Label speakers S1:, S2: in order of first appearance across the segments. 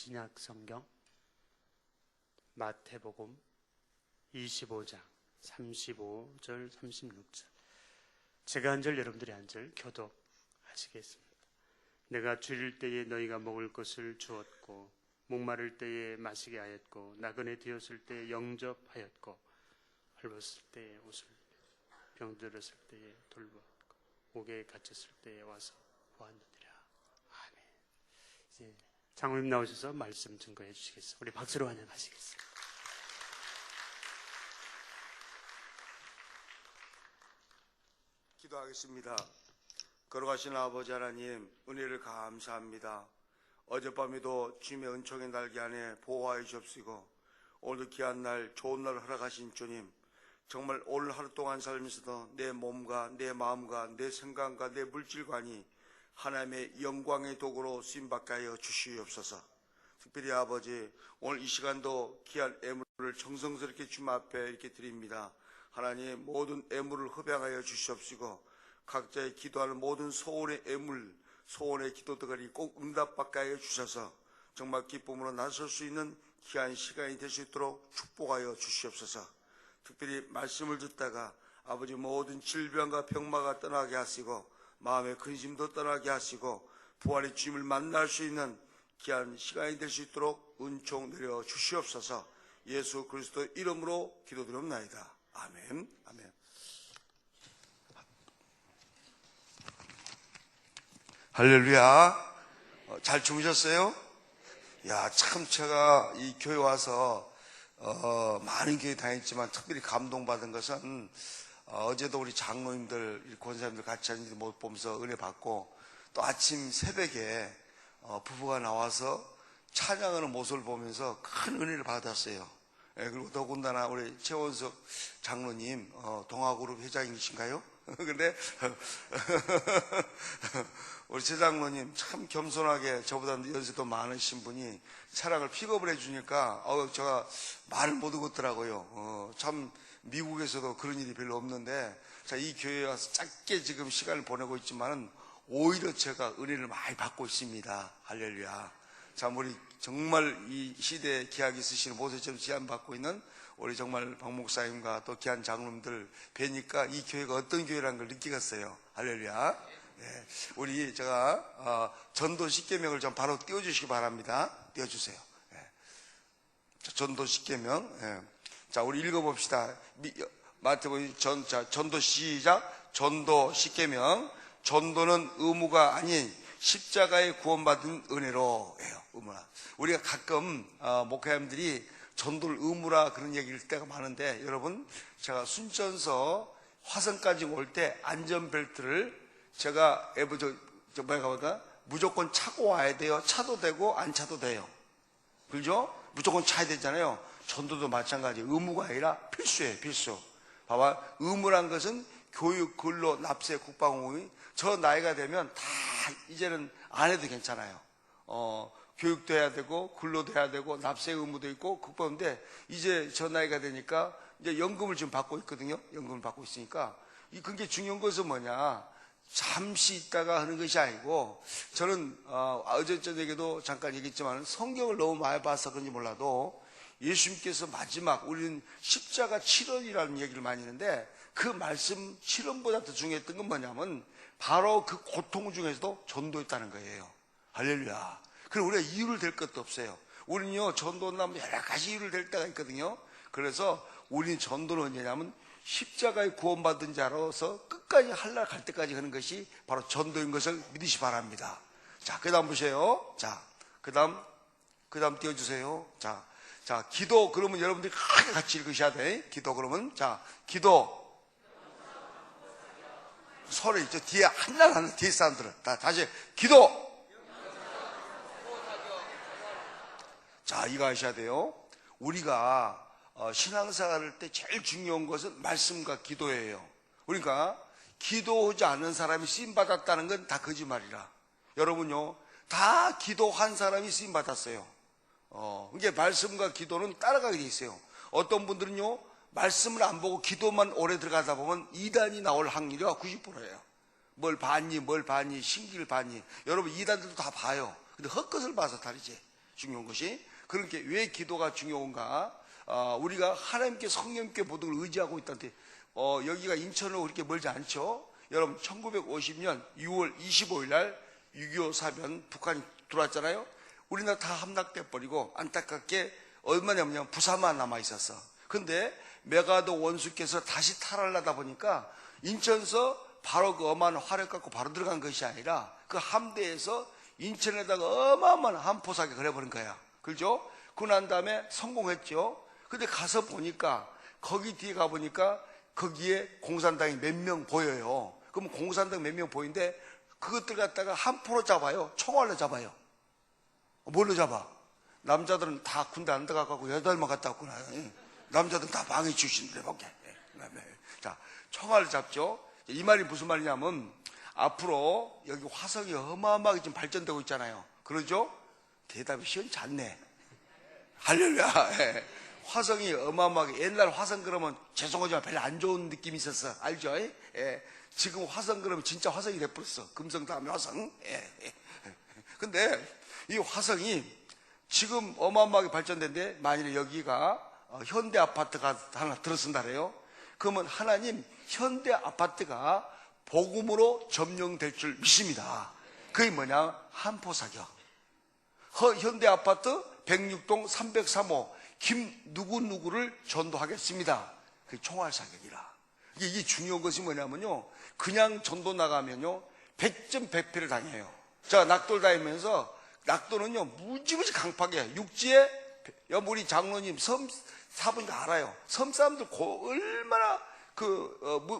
S1: 진약 성경 마태복음 25장 35절 36절. 제가 한 절 여러분들이 한 절 교독하시겠습니다. 내가 줄일 때에 너희가 먹을 것을 주었고 목마를 때에 마시게 하였고 나그네 되었을 때에 영접하였고 헐벗을 때에 옷을 병들었을 때에 돌보았고 옥에 갇혔을 때에 와서 보았느니라. 아멘. 이제 장로님 나오셔서 말씀 증거해 주시겠습니다. 우리 박수로 환영하시겠습니다.
S2: 기도하겠습니다. 걸어가신 아버지 하나님, 은혜를 감사합니다. 어젯밤에도 주님의 은총의 날개 안에 보호하여 주옵시고 오늘도 귀한 날, 좋은 날 허락하신 주님, 정말 오늘 하루 동안 살면서도 내 몸과 내 마음과 내 생각과 내 물질관이 하나님의 영광의 도구로 쓰임받게 하여 주시옵소서. 특별히 아버지, 오늘 이 시간도 귀한 애물을 정성스럽게 주님 앞에 이렇게 드립니다. 하나님, 모든 애물을 흡양하여 주시옵시고 각자의 기도하는 모든 소원의 애물, 소원의 기도들이 꼭 응답받게 하여 주셔서 정말 기쁨으로 나설 수 있는 귀한 시간이 될 수 있도록 축복하여 주시옵소서. 특별히 말씀을 듣다가 아버지 모든 질병과 병마가 떠나게 하시고 마음의 근심도 떠나게 하시고 부활의 주님을 만날 수 있는 귀한 시간이 될 수 있도록 은총 내려 주시옵소서. 예수 그리스도 이름으로 기도드립나이다. 아멘. 아멘. 할렐루야. 잘 주무셨어요? 야, 참 제가 이 교회 와서 많은 교회 다녔지만 특별히 감동받은 것은 어제도 우리 장로님들, 권사님들 같이 하는지 못 보면서 은혜 받고 또 아침 새벽에 부부가 나와서 찬양하는 모습을 보면서 큰 은혜를 받았어요. 예, 그리고 더군다나 우리 최원석 장로님 동아그룹 회장이신가요? 근데 우리 최 장로님 참 겸손하게 저보다 연세도 많으신 분이 차량을 픽업을 해주니까 제가 말을 못 얻었더라고요. 참 미국에서도 그런 일이 별로 없는데 자, 이 교회에 와서 짧게 지금 시간을 보내고 있지만은 오히려 제가 은혜를 많이 받고 있습니다. 할렐루야. 참 우리 정말 이 시대에 귀하게 쓰시는 모세처럼 제안 받고 있는 우리 정말 박 목사님과 또 귀한 장로님들 뵈니까 이 교회가 어떤 교회라는 걸 느끼겠어요. 할렐루야. 네. 우리 제가 전도 십계명을 좀 바로 띄워주시기 바랍니다. 띄워주세요. 네. 전도 십계명. 네. 자, 우리 읽어봅시다. 마태복음 전도 시작. 전도 십계명. 전도는 의무가 아닌 십자가에 구원받은 은혜로 해요. 의무라. 우리가 가끔 목회자님들이 전도를 의무라 그런 얘기를 할 때가 많은데 여러분, 제가 순천서 화성까지 올 때 안전벨트를 제가 무조건 차고 와야 돼요. 차도 되고 안 차도 돼요. 그죠? 무조건 차야 되잖아요. 전도도 마찬가지. 의무가 아니라 필수예요. 필수. 봐봐. 의무란 것은 교육, 근로, 납세, 국방공이 저 나이가 되면 다 이제는 안 해도 괜찮아요. 교육도 해야 되고 근로도 해야 되고 납세 의무도 있고 국방인데 이제 저 나이가 되니까 이제 연금을 지금 받고 있거든요. 연금을 받고 있으니까 그게 중요한 것은 뭐냐? 잠시 있다가 하는 것이 아니고 저는 어제 저녁에도 잠깐 얘기했지만 성경을 너무 많이 봐서 그런지 몰라도 예수님께서 마지막 우리는 십자가 7원이라는 얘기를 많이 하는데 그 말씀 7원보다 더 중요했던 건 뭐냐면 바로 그 고통 중에서도 전도했다는 거예요. 할렐루야. 그럼 우리가 이유를 댈 것도 없어요. 우리는요 전도는 여러 가지 이유를 댈 때가 있거든요. 그래서 우리는 전도는 언제냐면 십자가에 구원받은 자로서 끝까지 한날 갈 때까지 하는 것이 바로 전도인 것을 믿으시 바랍니다. 자, 그 다음 보세요. 자, 그 다음 띄워주세요. 자, 기도. 그러면 여러분들이 크게 같이 읽으셔야 돼. 기도. 그러면 자, 기도. 소리 있죠. 뒤에 한날 뒤에 사람들은 다시 기도. 자, 이거 하셔야 돼요. 우리가 신앙생활 할 때 제일 중요한 것은 말씀과 기도예요. 그러니까 기도하지 않는 사람이 쓰임받았다는 건 다 거짓말이라. 여러분요, 다 기도한 사람이 쓰임받았어요. 이게 말씀과 기도는 따라가게 돼 있어요. 어떤 분들은요, 말씀을 안 보고 기도만 오래 들어가다 보면 이단이 나올 확률이 90%예요. 뭘 봤니, 신기를 봤니. 여러분, 이단들도 다 봐요. 근데 헛것을 봐서 다르지. 중요한 것이. 그러니까 왜 기도가 중요한가? 우리가 하나님께 성령께 모든 걸 의지하고 있다는데 여기가 인천으로 그렇게 멀지 않죠? 여러분 1950년 6월 25일 날 6.25 사변 북한이 들어왔잖아요. 우리나라 다 함락돼 버리고 안타깝게 얼마냐면 부산만 남아 있었어. 근데 메가더 원수께서 다시 탈환하다 보니까 인천서 바로 그 어마어마한 화력 갖고 바로 들어간 것이 아니라 그 함대에서 인천에다가 어마어마한 함포사기 그래버린 거야. 그죠? 그러고 난 다음에 성공했죠. 근데 가서 보니까 거기 뒤에 가보니까 거기에 공산당이 몇 명 보여요. 그럼 공산당 몇 명 보이는데 그것들 갖다가 함포로 잡아요. 총알로 잡아요. 뭘로 잡아? 남자들은 다 군대 안 들어가고 8명 갔다 왔구나. 남자들은 다 방위 출신들 해볼게. 자, 총알을 잡죠. 이 말이 무슨 말이냐면 앞으로 여기 화성이 어마어마하게 지금 발전되고 있잖아요. 그러죠? 대답이 시원치 않네. 할렐루야. 예. 화성이 어마어마하게, 옛날 화성 그러면 죄송하지만 별로 안 좋은 느낌이 있었어. 알죠? 예. 지금 화성 그러면 진짜 화성이 돼버렸어. 금성 다음에 화성. 예. 근데 이 화성이 지금 어마어마하게 발전된데 만일에 여기가 현대 아파트가 하나 들어선다래요. 그러면 하나님 현대 아파트가 복음으로 점령될 줄 믿습니다. 그게 뭐냐? 함포사격. 현대 아파트 106동 303호 김 누구누구를 전도하겠습니다. 그게 총알사격이라. 이게 중요한 것이 뭐냐면요, 그냥 전도 나가면요 100점 100패를 당해요. 제가 낙돌 다니면서 낙도는요 무지무지 강팍해. 육지에 우리 장로님 섬 사보니까 알아요. 섬 사람들 얼마나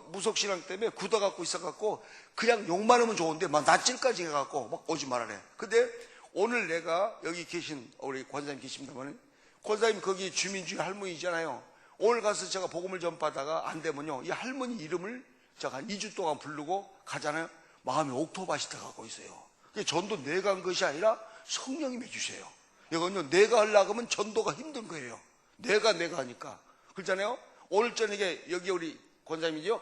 S2: 무속신앙 때문에 굳어갖고 있어갖고 그냥 욕만 하면 좋은데 막 낯질까지 해갖고 막 오지 말아래. 근데 오늘 내가 여기 계신 우리 권사님 계십니다만, 권사님 거기 주민주의 할머니잖아요. 오늘 가서 제가 복음을 전파하다가 안 되면요 이 할머니 이름을 제가 한 2주 동안 부르고 가잖아요. 마음이 옥토밭이 들어가고 있어요. 전도 내가 한 것이 아니라 성령님이 주세요. 이건요 내가 하려고 하면 전도가 힘든 거예요. 내가 하니까. 그렇잖아요. 오늘 저녁에 여기 우리 권사님이죠.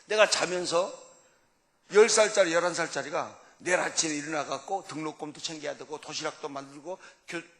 S2: 내가 자면서 10살짜리 11살짜리가 내일 아침에 일어나갖고 등록금도 챙겨야 되고 도시락도 만들고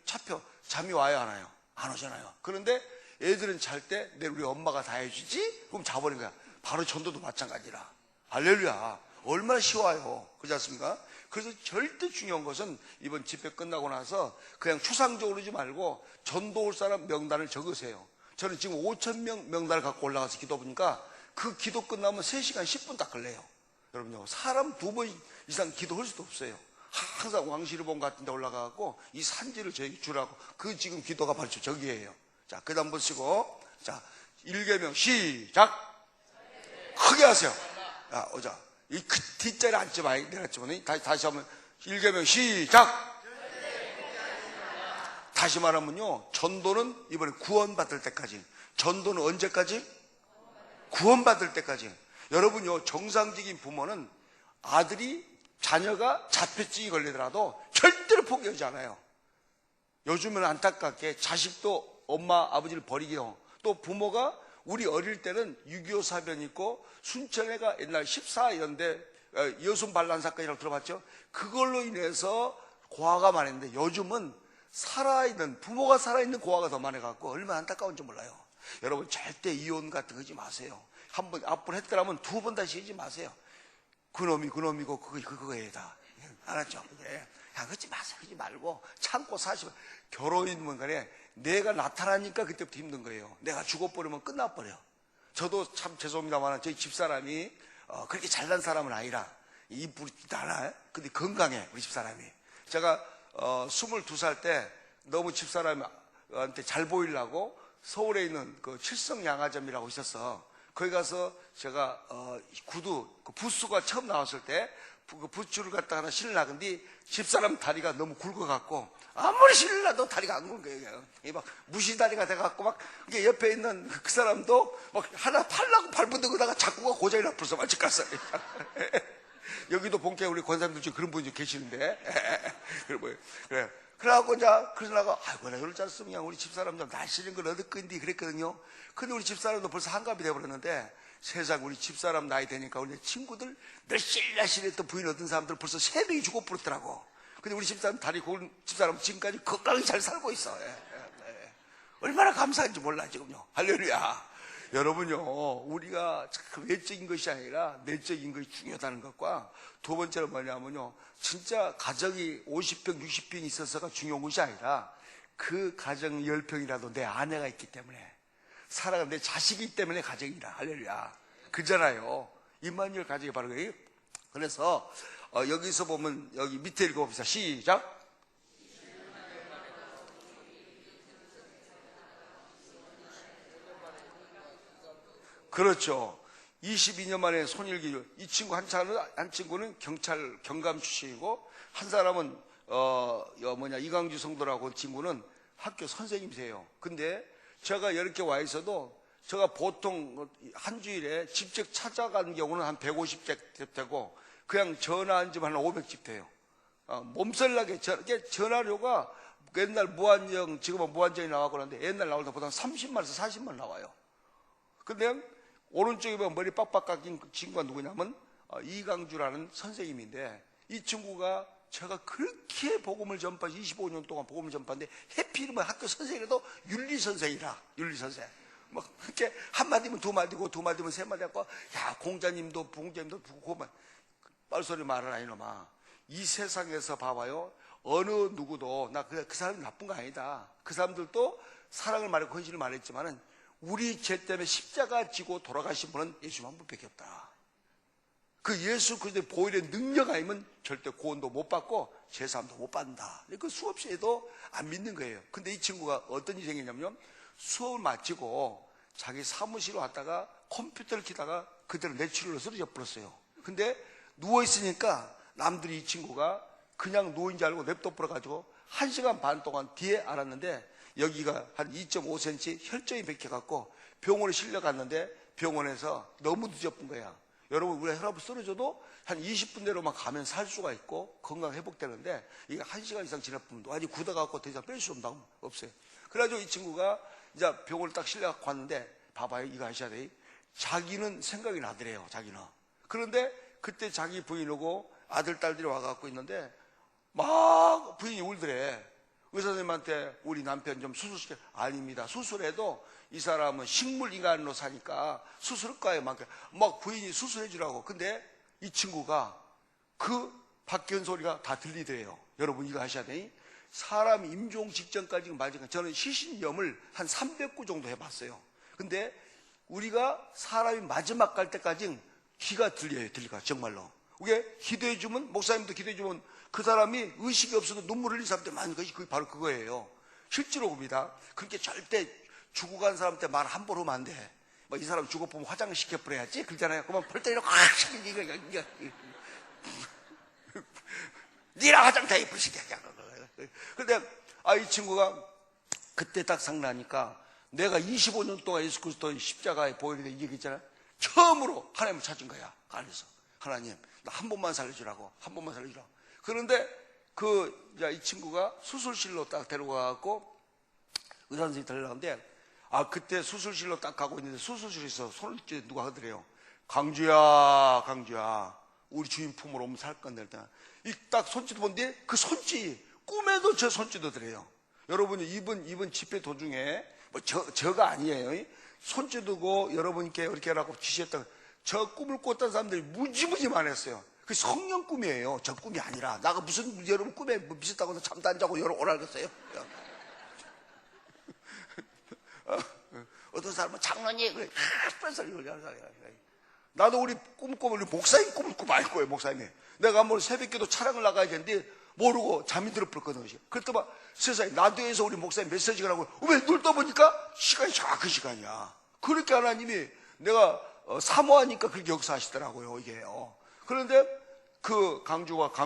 S2: 차표 잠이 와요 안 와요? 안 오잖아요. 그런데 애들은 잘 때 내일 우리 엄마가 다 해주지? 그럼 자버린 거야. 바로 전도도 마찬가지라. 할렐루야. 얼마나 쉬워요. 그렇지 않습니까? 그래서 절대 중요한 것은 이번 집회 끝나고 나서 그냥 추상적으로 하지 말고 전도 올 사람 명단을 적으세요. 저는 지금 5,000명 명단을 갖고 올라가서 기도 보니까 그 기도 끝나면 3시간 10분 딱 걸려요. 여러분요, 사람 2번 이상 기도할 수도 없어요. 항상 왕시르본 같은 데 올라가고 이 산지를 저에게 주라고. 그 지금 기도가 바로 저기예요. 자, 그 다음 보시고, 자, 1계명 시작. 크게 하세요. 자, 오자. 이 뒷자리 앉지 마요. 내려앉지만 다시 하면 1계명 시작. 다시 말하면요, 전도는 이번에 구원받을 때까지. 전도는 언제까지? 구원받을 때까지. 여러분요, 정상적인 부모는 아들이, 자녀가 자폐증이 걸리더라도 절대로 포기하지 않아요. 요즘은 안타깝게 자식도 엄마 아버지를 버리게요. 또 부모가 우리 어릴 때는 6.25 사변 있고 순천에가 옛날 14연대 여순 반란 사건이라고 들어봤죠? 그걸로 인해서 고아가 많았는데 요즘은 살아있는, 부모가 살아있는 고아가 더 많아갖고 얼마나 안타까운지 몰라요. 여러분 절대 이혼 같은 거 하지 마세요. 한 번 앞으로 했더라면 2번 다시 하지 마세요. 그놈이고 그거에 다. 알았죠? 예. 야, 그러지 마세요. 그러지 말고 참고 사시고. 결혼이면 간에 내가 나타나니까 그때부터 힘든 거예요. 내가 죽어버리면 끝나버려. 저도 참 죄송합니다만 저희 집사람이 그렇게 잘난 사람은 아니라 이쁘지도 않아. 근데 건강해 우리 집사람이. 제가 22살 때 너무 집사람한테 잘 보이려고 서울에 있는 그 칠성양화점이라고 있었어. 거기 가서 제가 구두 그 부스가 처음 나왔을 때 그 부츠를 갖다가 하나 신으려는데 집사람 다리가 너무 굵어갖고 아무리 신으려도 다리가 안 굵은 거예요. 막 무시다리가 돼갖고 막 이게 옆에 있는 그 사람도 막 하나 팔라고 발붙는 거다가 자꾸가 고장이 나버려서 마치 갔어요. 여기도 본께 우리 권사님들 중에 그런 분이 계시는데 그래. 그래갖고 이제 그래서 나가 아이고 내가 그럴 줄 알았으면 그냥 우리 집사람 좀 날씨는 걸 얻을 건데 그랬거든요. 근데 우리 집사람도 벌써 한갑이 돼버렸는데 세상 우리 집사람 나이 되니까 우리 친구들 날씬했던 부인 얻은 사람들 벌써 3명이 죽어버렸더라고. 근데 우리 집사람 다리 고운 집사람 지금까지 건강히 잘 살고 있어. 얼마나 감사한지 몰라 지금요. 할렐루야. 여러분요, 우리가 참 외적인 것이 아니라 내적인 것이 중요하다는 것과 두 번째로 뭐냐면요, 진짜 가정이 50평, 60평 있어서가 중요한 것이 아니라 그 가정 10평이라도 내 아내가 있기 때문에 사랑하는 내 자식이 있기 때문에 가정이라. 할렐루야. 그잖아요. 임마누엘 가정이 바로 그래요. 그래서 여기서 보면 여기 밑에 읽어봅시다. 시작. 그렇죠. 22년 만에 손일기. 이 친구 한 친구는 경찰 경감 출신이고, 한 사람은 이강주 성도라고 친구는 학교 선생님이세요. 근데 제가 이렇게 와 있어도 제가 보통 한 주일에 직접 찾아가는 경우는 한 150집 되고, 그냥 전화 한 집 한 500집 돼요. 몸살나게 전화료가 옛날 무한정, 지금은 무한정이 나와고 그러는데 옛날 나올 때보다 30만에서 40만 나와요. 근데 오른쪽에 보면 머리 빡빡 깎인 친구가 누구냐면 이강주라는 선생님인데, 이 친구가 제가 그렇게 복음을 전파 25년 동안 복음을 전파인데 해피이면 학교 선생이라도 윤리선생이라. 윤리선생 막 이렇게 한마디면 두 마디고 두 마디면 세 마디 하고, 야 공자님도 그만 뻘소리 말하라 이놈아. 이 세상에서 봐봐요, 어느 누구도 나 그 사람이 나쁜 거 아니다. 그 사람들도 사랑을 말하고 헌신을 말했지만은 우리 죄 때문에 십자가 지고 돌아가신 분은 예수 한 분밖에 없다. 그 예수 그리스도의 보혈의 능력 아니면 절대 구원도 못 받고 제사함도 못 받는다. 그 수없이 해도 안 믿는 거예요. 근데 이 친구가 어떤 일이 생겼냐면, 수업을 마치고 자기 사무실로 왔다가 컴퓨터를 키다가 그대로 뇌출혈로 쓰러져 버렸어요. 근데 누워있으니까 남들이 이 친구가 그냥 누워있는 줄 알고 냅둬 버려가지고 1시간 반 동안 뒤에 알았는데, 여기가 한 2.5cm 혈전이 박혀갖고 병원에 실려갔는데 병원에서 너무 늦어본 거야. 여러분, 우리가 혈압이 쓰러져도 한 20분 내로만 가면 살 수가 있고 건강 회복되는데, 이게 1시간 이상 지났으면 완전히 굳어갖고 더 이상 뺄 수 없어요. 그래가지고 이 친구가 이제 병원을 딱 실려갖고 왔는데, 봐봐요, 이거 하셔야 돼. 자기는 생각이 나더래요, 자기는. 그런데 그때 자기 부인하고 아들, 딸들이 와갖고 있는데 막 부인이 울더래. 의사 선생님한테 우리 남편 좀 수술시켜. 아닙니다. 수술해도 이 사람은 식물인간으로 사니까 수술과에 막 부인이 수술해 주라고. 근데 이 친구가 그 박견 소리가 다 들리더래요. 여러분, 이거 하셔야 돼. 사람 임종 직전까지 맞으니까 저는 시신염을 한 300구 정도 해봤어요. 근데 우리가 사람이 마지막 갈 때까지 귀가 들려요. 정말로. 이게 기도해주면, 목사님도 기도해주면 그 사람이 의식이 없어도 눈물을 흘린 사람들 많은 것이 바로 그거예요. 실제로 봅니다. 그렇게 절대 죽고 간 사람한테 말 함부로 하면 안 돼. 이 사람 죽어보면 화장을 시켜버려야지. 그러잖아요. 그러면 벌떡 이러고 니랑 화장 다 예쁘게 시켜. 근데 이 친구가 그때 딱 생각나니까, 내가 25년 동안 예수 그리스도의 십자가에 보혈이 이 얘기했잖아요. 처음으로 하나님을 찾은 거야. 안에서. 하나님, 나 한 번만 살려주라고. 한 번만 살려주라고. 그런데 이 친구가 수술실로 딱 데려가고 의사 선생님이 데려가는데, 그때 수술실로 딱 가고 있는데 수술실에서 손을 누가 하더래요. 강주야, 우리 주인 품으로 오면 살 건데. 이 딱 손짓 본데 그 손짓, 꿈에도 저 손짓하더래요. 여러분이 이번 집회 도중에, 저가 아니에요. 손짓하고 여러분께 이렇게 하라고 지시했다고. 저 꿈을 꿨던 사람들이 무지무지 많았어요. 그 성령 꿈이에요. 저 꿈이 아니라. 나가 무슨 여러분 꿈에 미쳤다고 잠도 안 자고 여러분 오라겠어요? 어떤 사람은 장로님 그래. 나도 우리 꿈 꾸면 우리 목사님 꿈을 꾸면 알 거예요. 목사님이. 내가 한번 새벽기도 차량을 나가야 되는데 모르고 잠이 들어버렸거든. 그랬더니 세상에 라디오에서 우리 목사님 메시지가 나고, 왜 눈 떠보니까 시간이 정확한 시간이야. 그렇게 하나님이 내가 사모하니까 그렇게 역사하시더라고요, 이게요. 그런데 그 강주야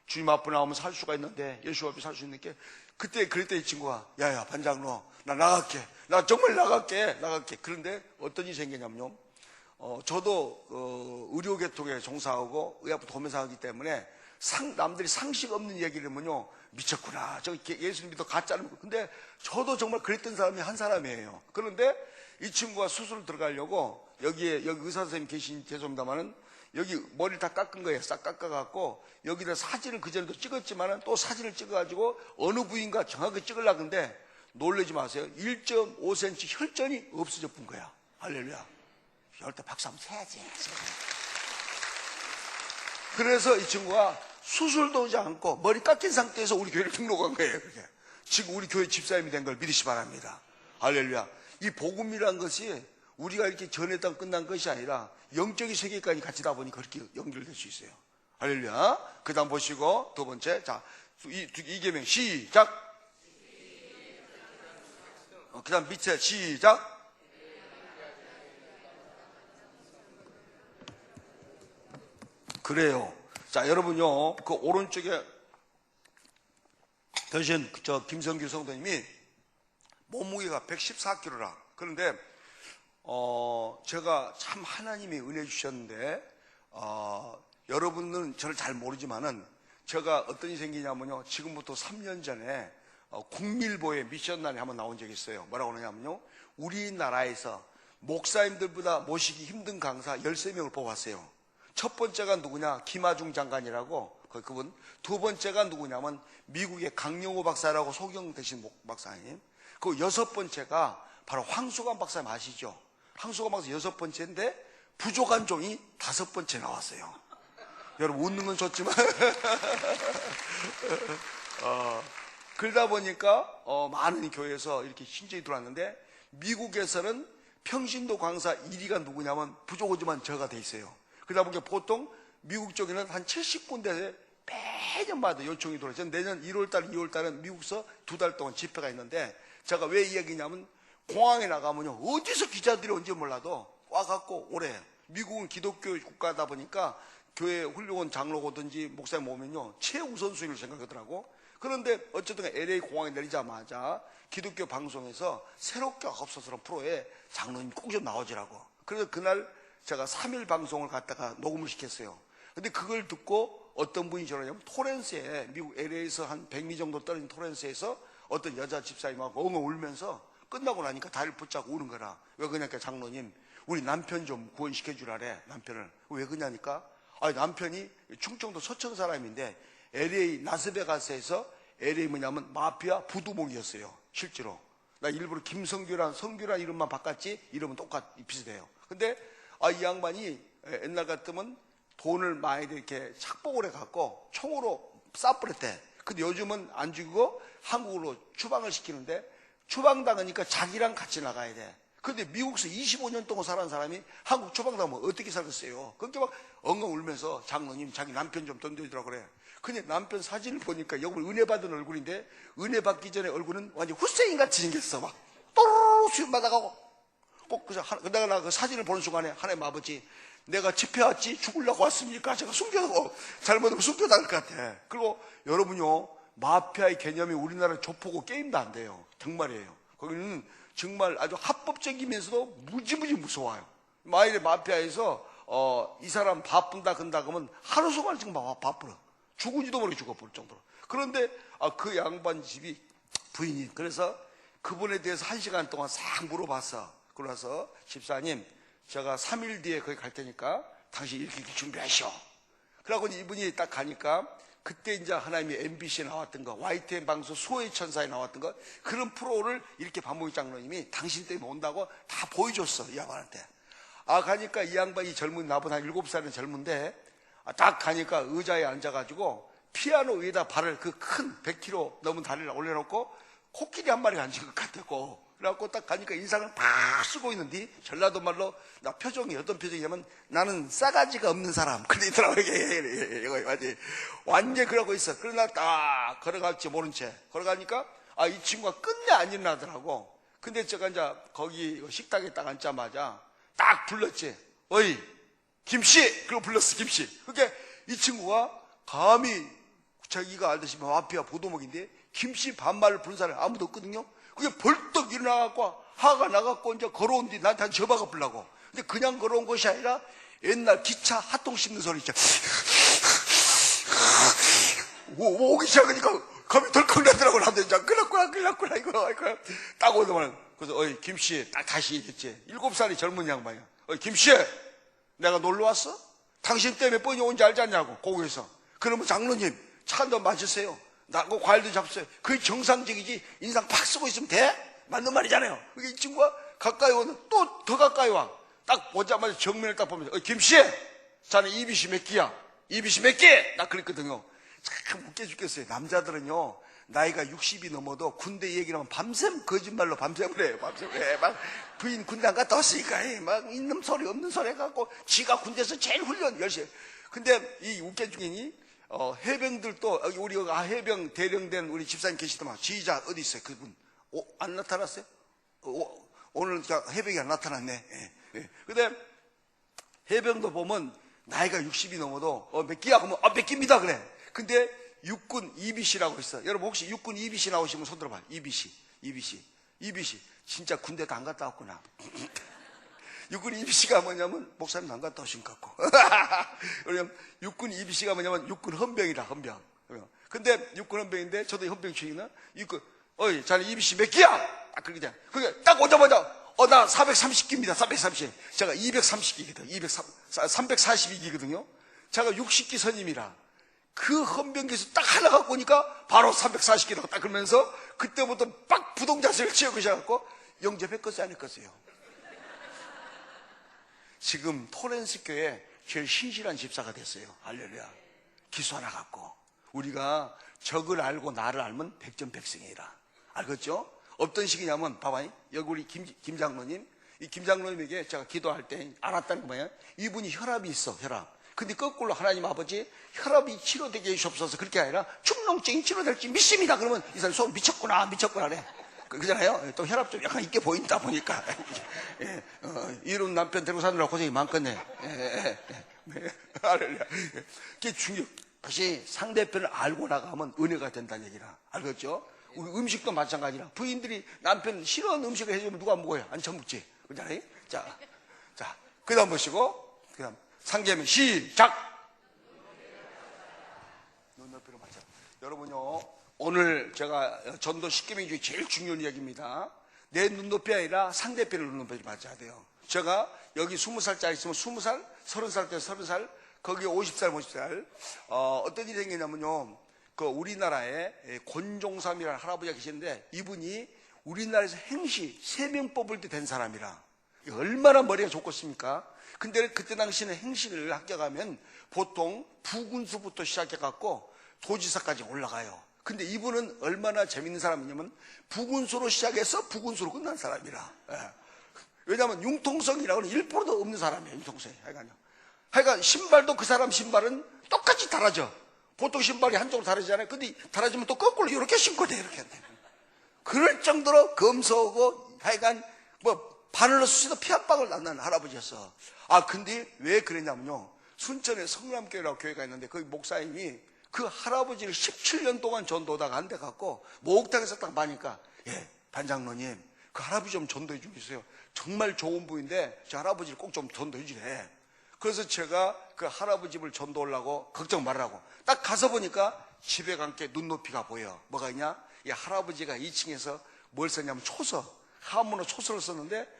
S2: 주님 앞에 나오면 살 수가 있는데, 예수 앞에 살 수 있는 게, 그때 그랬대. 이 친구가, 야야 반장로, 나 나갈게. 나 정말 나갈게. 그런데 어떤 일이 생기냐면요, 저도 의료계통에 종사하고 의학부 도면사하기 때문에 남들이 상식 없는 얘기를 하면요, 미쳤구나, 저 예수님 믿어 가짜는. 근데 저도 정말 그랬던 사람이 한 사람이에요. 그런데 이 친구가 수술을 들어가려고 여기 의사 선생님 계신, 죄송합니다만은 여기 머리를 다 깎은 거예요. 싹 깎아갖고 여기다 사진을 그전에도 찍었지만은 또 사진을 찍어가지고 어느 부위인가 정확하게 찍으려고 하는데 놀라지 마세요. 1.5cm 혈전이 없어져 본 거야. 할렐루야. 이럴 때 박수 한번 쳐야지. 그래서 이 친구가 수술도 오지 않고 머리 깎인 상태에서 우리 교회를 등록한 거예요. 그게. 지금 우리 교회 집사님이 된 걸 믿으시 바랍니다. 할렐루야. 이 복음이란 것이 우리가 이렇게 전했다 끝난 것이 아니라 영적인 세계까지 같이다 보니 그렇게 연결될 수 있어요. 할렐루야. 그 다음 보시고 두 번째. 자, 이계명 시작. 그 다음 밑에 시작. 그래요. 자, 여러분요, 그 오른쪽에 대신 저 김성규 성도님이 몸무게가 114kg라. 그런데 제가 참 하나님이 은혜 주셨는데 여러분은 저를 잘 모르지만은 제가 어떤 일이 생기냐면요, 지금부터 3년 전에 국밀보에 미션날에 한번 나온 적이 있어요. 뭐라고 그러냐면요, 우리나라에서 목사님들보다 모시기 힘든 강사 13명을 뽑았어요. 첫 번째가 누구냐? 김하중 장관이라고, 그분. 두 번째가 누구냐면 미국의 강영호 박사라고 소경되신 박사님. 그 여섯 번째가 바로 황수관 박사님 아시죠? 황수관 박사 여섯 번째인데 부족한 종이 다섯 번째 나왔어요. 여러분 웃는 건 좋지만 그러다 보니까 많은 교회에서 이렇게 신청이 들어왔는데, 미국에서는 평신도 강사 1위가 누구냐면 부족하지만 저가 돼 있어요. 그러다 보니까 보통 미국 쪽에는 한 70군데에 매년마다 요청이 들어와요. 내년 1월달, 2월달은 미국서 2달 동안 집회가 있는데, 제가 왜 이 얘기냐면 공항에 나가면요, 어디서 기자들이 온지 몰라도 와갖고 오래. 미국은 기독교 국가다 보니까 교회 훌륭한 장로가 오든지 목사님 오면요, 최우선순위로 생각하더라고. 그런데 어쨌든 LA 공항에 내리자마자 기독교 방송에서 새롭게 없어서는 프로에 장로님 꼭 좀 나오지라고. 그래서 그날 제가 3일 방송을 갖다가 녹음을 시켰어요. 근데 그걸 듣고 어떤 분이 저러냐면, 토렌스에, 미국 LA에서 한 100미 정도 떨어진 토렌스에서 어떤 여자 집사님하고 엉엉 울면서 끝나고 나니까 다리를 붙잡고 우는 거라. 왜 그러냐니까, 장로님, 우리 남편 좀 구원시켜 주라래, 남편을. 왜 그러냐니까, 남편이 충청도 서천 사람인데 LA 라스베가스에서, LA 뭐냐면 마피아 부두목이었어요, 실제로. 나 일부러 김성규란 성규란 이름만 바꿨지 이름은 비슷해요. 근데 이 양반이 옛날 같으면 돈을 많이 이렇게 착복을 해갖고 총으로 쏴버렸대. 근데 요즘은 안 죽이고 한국으로 추방을 시키는데, 추방당하니까 자기랑 같이 나가야 돼. 근데 미국에서 25년 동안 살아온 사람이 한국 추방당하면 어떻게 살겠어요? 그렇게 막 엉엉 울면서, 장로님 자기 남편 좀 던져주라고 그래. 근데 남편 사진을 보니까 여기 은혜 받은 얼굴인데, 은혜 받기 전에 얼굴은 완전 후세인 같이 생겼어. 막 또르르 수염 받아가고. 꼭 그래서 내가 그 사진을 보는 순간에, 하나님 아버지, 내가 집회 왔지 죽으려고 왔습니까? 제가 숨겨서 잘못하면 숨겨당할 것 같아. 그리고 여러분요, 마피아의 개념이 우리나라 조폭고 게임도 안 돼요. 정말이에요. 거기는 정말 아주 합법적이면서도 무지무지 무서워요. 만일에 마피아에서 이 사람 바쁜다 근다 그러면 하루 종일 지금 바쁘러 죽은지도 모르게 죽어버릴 정도로. 그런데 그 양반 집이 부인이, 그래서 그분에 대해서 1시간 동안 싹 물어봤어. 그러서 집사님, 제가 3일 뒤에 거기 갈 테니까 당신 이렇게 준비하시오. 그러고 이분이 딱 가니까, 그때 이제 하나님이 MBC에 나왔던 거, YTN 방송 수호의 천사에 나왔던 거, 그런 프로를 이렇게 박목희 장로님이 당신 때문에 온다고 다 보여줬어, 이 양반한테. 가니까 이 양반이 젊은, 나보다 한 7살은 젊은데, 딱 가니까 의자에 앉아가지고 피아노 위에다 발을, 그 큰 100kg 넘은 다리를 올려놓고 코끼리 한 마리가 앉은 것 같았고, 그래갖고 딱 가니까 인상을 팍 쓰고 있는데, 전라도 말로 나 표정이 어떤 표정이냐면, 나는 싸가지가 없는 사람. 그러더라고. 이거 맞지? 완전 그러고 있어. 그러나 딱 걸어갈지 모른 채 걸어가니까 이 친구가 끝내 안 일어나더라고. 근데 제가 이제 거기 식당에 딱 앉자마자 딱 불렀지. 어이 김씨! 그러고 불렀어, 김씨. 그러니까 이 친구가 감히, 자기가 알듯이 마피아 보도목인데 김씨 반말을 부른 사람이 아무도 없거든요. 그게 벌떡 일어나갖고 화가 나갖고 이제 걸어온 뒤 나한테 한 저박아 불라고. 근데 그냥 걸어온 것이 아니라 옛날 기차 핫통 씹는 소리 있잖아. 오기 시작하니까 감이 덜컥 나더라고. 나도 이제 끌렸구나 이거. 딱 오더만. 그래서 어이 김씨, 딱 다시 얘기했지. 7살이 젊은 양반이야. 어이 김씨, 내가 놀러 왔어? 당신 때문에 뻔히 온지 알지 않냐고, 고국에서. 그러면 장로님, 차 한잔 마셨어요. 나고 과일도 잡수어요. 그게 정상적이지. 인상 팍 쓰고 있으면 돼? 맞는 말이잖아요. 그게 이 친구가 가까이 오는, 또 더 가까이 와. 딱 보자마자 정면을 딱 보면서, 김씨! 자네 입이시 몇 끼야? 입이시 몇 끼? 딱 그랬거든요. 참 웃겨 죽겠어요. 남자들은요, 나이가 60이 넘어도 군대 얘기를 하면 밤샘 거짓말로 밤샘을 해요. 밤샘을 해. 막 부인 군대 안 갔다 왔으니까 막 있는 소리 없는 소리 해갖고 지가 군대에서 제일 훈련 열심히 해. 근데 이 웃겨 죽이니 해병들도 우리 해병 대령된 우리 집사님 계시더만 지휘자 어디 있어요? 그분 안 나타났어요? 오늘 해병이 안 나타났네. 예, 예. 근데 해병도 보면 나이가 60이 넘어도 몇 끼야? 그러면 몇 끼입니다 그래. 근데 육군 이비씨라고 있어. 여러분 혹시 육군 이비씨 나오시면 손 들어봐요. 이비씨 진짜 군대도 안 갔다 왔구나. 육군 이비씨가 뭐냐면 목사님 안 갔다 오신 것 같고. 왜냐면 육군 이비씨가 뭐냐면 육군 헌병이라 헌병. 근데 육군 헌병인데 저도 헌병 출신이나 육군 어이 자네 이비씨 몇 끼야? 딱 그러게 그게 딱 오자마자 나 430기입니다. 430. 제가 230기거든. 342기거든요. 제가 60기 선임이라. 그 헌병기에서 딱 하나 갖고 오니까 바로 340기라고 딱 그러면서 그때부터 빡 부동자세를 취하고 시작하고 영접했겠어요? 안 했겠어요? 지금 토렌스 교회 제일 신실한 집사가 됐어요. 할렐루야. 기수 하나 갖고. 우리가 적을 알고 나를 알면 백전백승이라. 알겠죠? 어떤 식이냐면 봐봐요. 여기 우리 김 장로님. 이 김 장로님에게 제가 기도할 때 알았다는 거 뭐예요? 이분이 혈압이 있어. 혈압. 근데 거꾸로 하나님 아버지 혈압이 치료되게 해주옵소서. 그렇게 아니라 충농증이 치료될지 믿습니다. 그러면 이 사람 속 미쳤구나 그래. 그잖아요. 또 혈압 좀 약간 있게 보인다 보니까. 예, 이런 남편 데리고 사느라 고생이 많겠네. 할렐루야. 그게 중요. 다시 상대편을 알고 나가면 은혜가 된다는 얘기라. 알겠죠? 우리 음식도 마찬가지라. 부인들이 남편 싫어하는 음식을 해주면 누가 먹어요? 안 처먹지. 그잖아요? 자, 그 다음 보시고, 그 다음. 상계면 시작! 눈높이로 맞춰. 여러분요, 오늘 제가 전도 10계명 중에 제일 중요한 이야기입니다. 내 눈높이 아니라 상대편의 눈높이를 맞춰야 돼요. 제가 여기 20살짜리 있으면 20살, 30살 때 30살, 거기 50살, 50살. 어떤 일이 생기냐면요, 그 우리나라에 권종삼이라는 할아버지가 계시는데 이분이 우리나라에서 행시 3명 뽑을 때 된 사람이라. 얼마나 머리가 좋겠습니까? 근데 그때 당시에는 행시를 합격하면 보통 부군수부터 시작해갖고 도지사까지 올라가요. 근데 이분은 얼마나 재밌는 사람이냐면 부군수로 시작해서 부군수로 끝난 사람이라. 예. 왜냐하면 융통성이라고는 1%도 없는 사람이에요. 융통성이. 하여간 신발도 그 사람 신발은 똑같이 달아져. 보통 신발이 한쪽으로 달아지잖아요. 근데 달아지면 또 거꾸로 이렇게 신고 돼. 이렇게. 그럴 정도로 검소하고 하여간 바늘로 쑤시도 피 한 방울 안 나는 할아버지였어. 근데 왜 그랬냐면요. 순천에 성남교회라고 교회가 있는데 거기 목사님이 그 할아버지를 17년 동안 전도하다가 안 돼갖고 목욕탕에서 딱 봐니까 반장로님 그 할아버지 좀 전도해 주세요. 정말 좋은 분인데 저 할아버지를 꼭 좀 전도해 주래. 그래서 제가 그 할아버지를 전도하려고 걱정 말라고 딱 가서 보니까 집에 간 게 눈높이가 보여. 뭐가 있냐? 이 할아버지가 2층에서 뭘 썼냐면 초서, 한문어 초서를 썼는데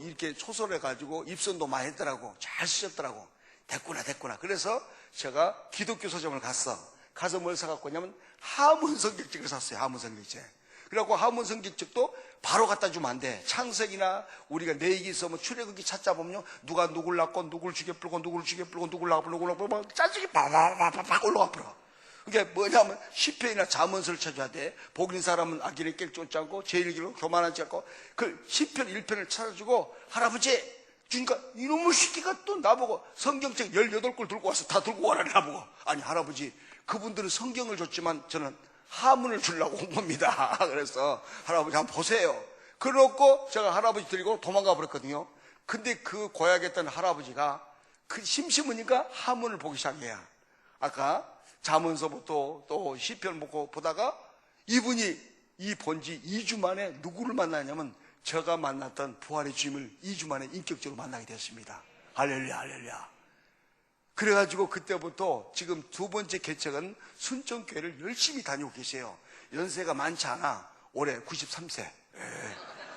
S2: 이렇게 초서를 해가지고 입선도 많이 했더라고. 잘 쓰셨더라고. 됐구나. 그래서 제가 기독교 서점을 가서 뭘 사갖고 오냐면 하문 성경책을 샀어요. 하문 성경책. 그래갖고 하문 성경책도 바로 갖다 주면 안 돼. 창세기나 우리가 내기서 출애굽기 찾자 보면요. 누가 누굴 낳고 누굴 죽여불고 누굴 죽여불고 누굴 낳고 짜증이 바바바바박 올라가 버려. 그게 뭐냐면 시편이나 잠언서를 찾아야 돼. 복인 사람은 악인의 길 쫓지 않고 제일 길로 교만하지 않고 그 시편 1편을 찾아주고 할아버지 그러니까 이놈의 새끼가 또 나보고 성경책 18권 들고 와서 다 들고 와라 나보고. 아니 할아버지 그분들은 성경을 줬지만 저는 하문을 주려고 온 겁니다. 그래서 할아버지 한번 보세요. 그러고 제가 할아버지 데리고 도망가 버렸거든요. 근데 그 고약했던 할아버지가 그 심심하니까 하문을 보기 시작해요. 아까 잠언서부터 또 시편 보다가 이분이 이 본지 2주 만에 누구를 만나냐면 제가 만났던 부활의 주님을 2주 만에 인격적으로 만나게 됐습니다. 할렐루야. 그래가지고 그때부터 지금 두 번째 개척은 순천교회를 열심히 다니고 계세요. 연세가 많지 않아. 올해 93세.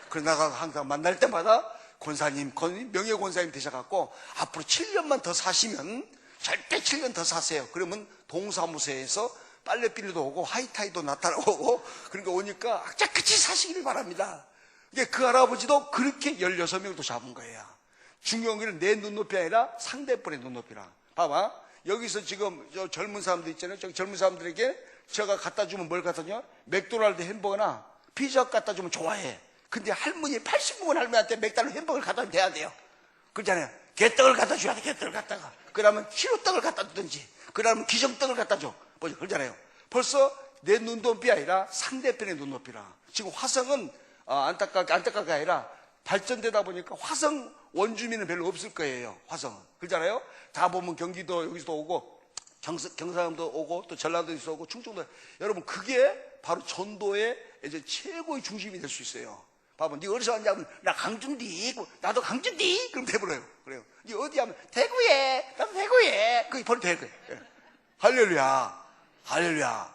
S2: 그러다가 항상 만날 때마다 권사님, 명예 권사님 되셔갖고 앞으로 7년만 더 사시면 절대 7년 더 사세요. 그러면 동사무소에서 빨래비리도 오고 하이타이도 나타나고 그러니까 오니까 악착같이 사시기를 바랍니다. 이게 그 할아버지도 그렇게 16명도 잡은 거예요. 중요한 게 내 눈높이 아니라 상대편의 눈높이라. 봐봐. 여기서 지금 저 젊은 사람들 있잖아요. 저 젊은 사람들에게 제가 갖다 주면 뭘 갖다 줘? 맥도날드 햄버거나 피자 갖다 주면 좋아해. 근데 할머니 80먹은 할머니한테 맥달러 햄버거를 갖다 주면 돼야 돼요. 그렇잖아요. 개떡을 갖다 줘야 돼. 개떡을 갖다가. 그러면 키로떡을 갖다 주든지 그러면 기정떡을 갖다 줘. 뭐죠? 그러잖아요. 벌써 내 눈높이 아니라 상대편의 눈높이라. 지금 화성은 안타깝게 아니라 발전되다 보니까 화성 원주민은 별로 없을 거예요. 화성은. 그렇잖아요. 다 보면 경기도 여기서도 오고 경상도 오고 또 전라도에서 오고 충청도. 여러분 그게 바로 전도의 이제 최고의 중심이 될 수 있어요. 봐봐, 네 어디서 왔냐면 나 강준디, 나도 강준디, 그럼 돼버려요. 그래요. 네 어디 하면 대구에, 나도 대구에, 그게 바로 대구에. 예. 할렐루야, 할렐루야.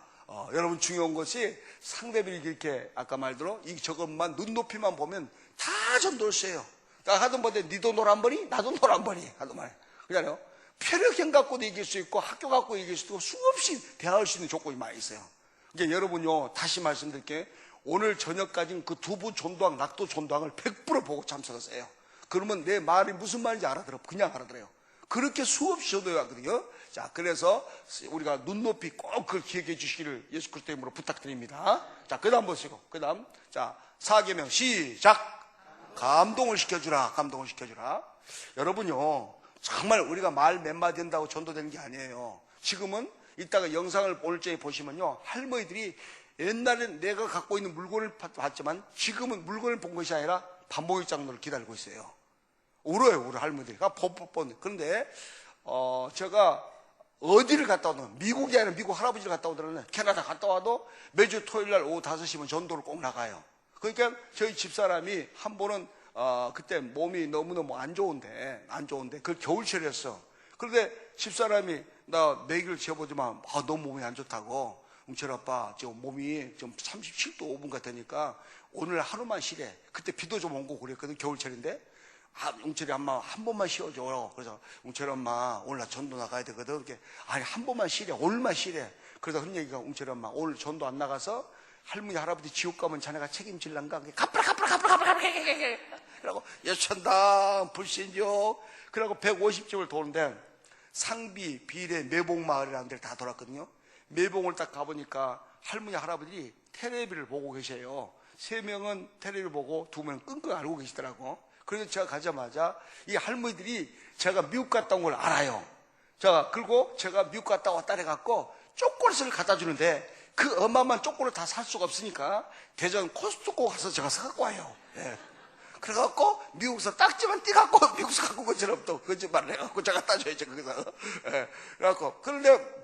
S2: 여러분 중요한 것이 상대방이 이렇게 아까 말대로 이 저것만 눈높이만 보면 다 전도했어요. 나 하던 번에 니도 노란머리, 나도 노란머리 하던 말. 그잖아요. 표력형 갖고도 이길 수 있고 학교 갖고 이길 수 있고 수없이 대화할 수 있는 조건이 많이 있어요. 그러니까 여러분요 다시 말씀드릴게요. 오늘 저녁까지는 그 두부 전도왕, 낙도 전도왕을 100% 보고 참석하세요. 그러면 내 말이 무슨 말인지 알아들어. 그냥 알아들어요. 그렇게 수없이 전도해왔거든요. 자, 그래서 우리가 눈높이 꼭 그걸 기억해 주시기를 예수 그리스도 이름으로 부탁드립니다. 자, 그 다음 보시고. 그 다음. 자, 4계명 시작. 감동을 시켜주라. 감동을 시켜주라. 여러분요, 정말 우리가 말 몇 마디 한다고 전도되는 게 아니에요. 지금은 이따가 영상을 올 적에 보시면요, 할머니들이 옛날엔 내가 갖고 있는 물건을 봤지만 지금은 물건을 본 것이 아니라 반복의 장로를 기다리고 있어요. 울어요, 우리 할머니들이. 그런데 제가 어디를 갔다 오든 미국이 아니라 미국 할아버지를 갔다 오더라는 캐나다 갔다 와도 매주 토요일날 오후 5시면 전도를 꼭 나가요. 그러니까 저희 집사람이 한 번은 그때 몸이 너무너무 안 좋은데 그 겨울철이었어. 그런데 집사람이 나 내기를 지어보지만 너무 몸이 안 좋다고. 웅철 아빠 지금 몸이 좀 37도 5분 같으니까 오늘 하루만 쉬래. 그때 비도 좀 오고 그랬거든. 겨울철인데 웅철이 엄마 한 번만 쉬어줘. 그래서 웅철 엄마 오늘 나 전도 나가야 되거든. 이렇게 아니 한 번만 쉬래. 오늘만 쉬래. 그러다 그런 얘기가 웅철 엄마 오늘 전도 안 나가서 할머니 할아버지 지옥 가면 자네가 책임질란가? 갚으라. 그러고 예천당 불신족. 그러고 150집을 도는데 상비 비례 매봉마을이라는 데를 다 돌았거든요. 매봉을 딱 가보니까 할머니 할아버지 텔레비를 보고 계세요. 3명은 텔레비를 보고 2명은 끙끙 앓고 계시더라고. 그래서 제가 가자마자 이 할머니들이 제가 미국 갔다 온 걸 알아요. 자, 그리고 제가 미국 갔다 왔다 해갖고 초콜릿을 갖다 주는데 그 어마어마한 초콜릿 다 살 수가 없으니까 대전 코스트코 가서 제가 사갖고 와요. 예. 그래갖고 미국에서 딱지만 띄갖고 미국에서 갖고 온 것처럼 또 거짓말을 해갖고 제가 따줘야죠. 거기서. 예. 그래갖고 그런데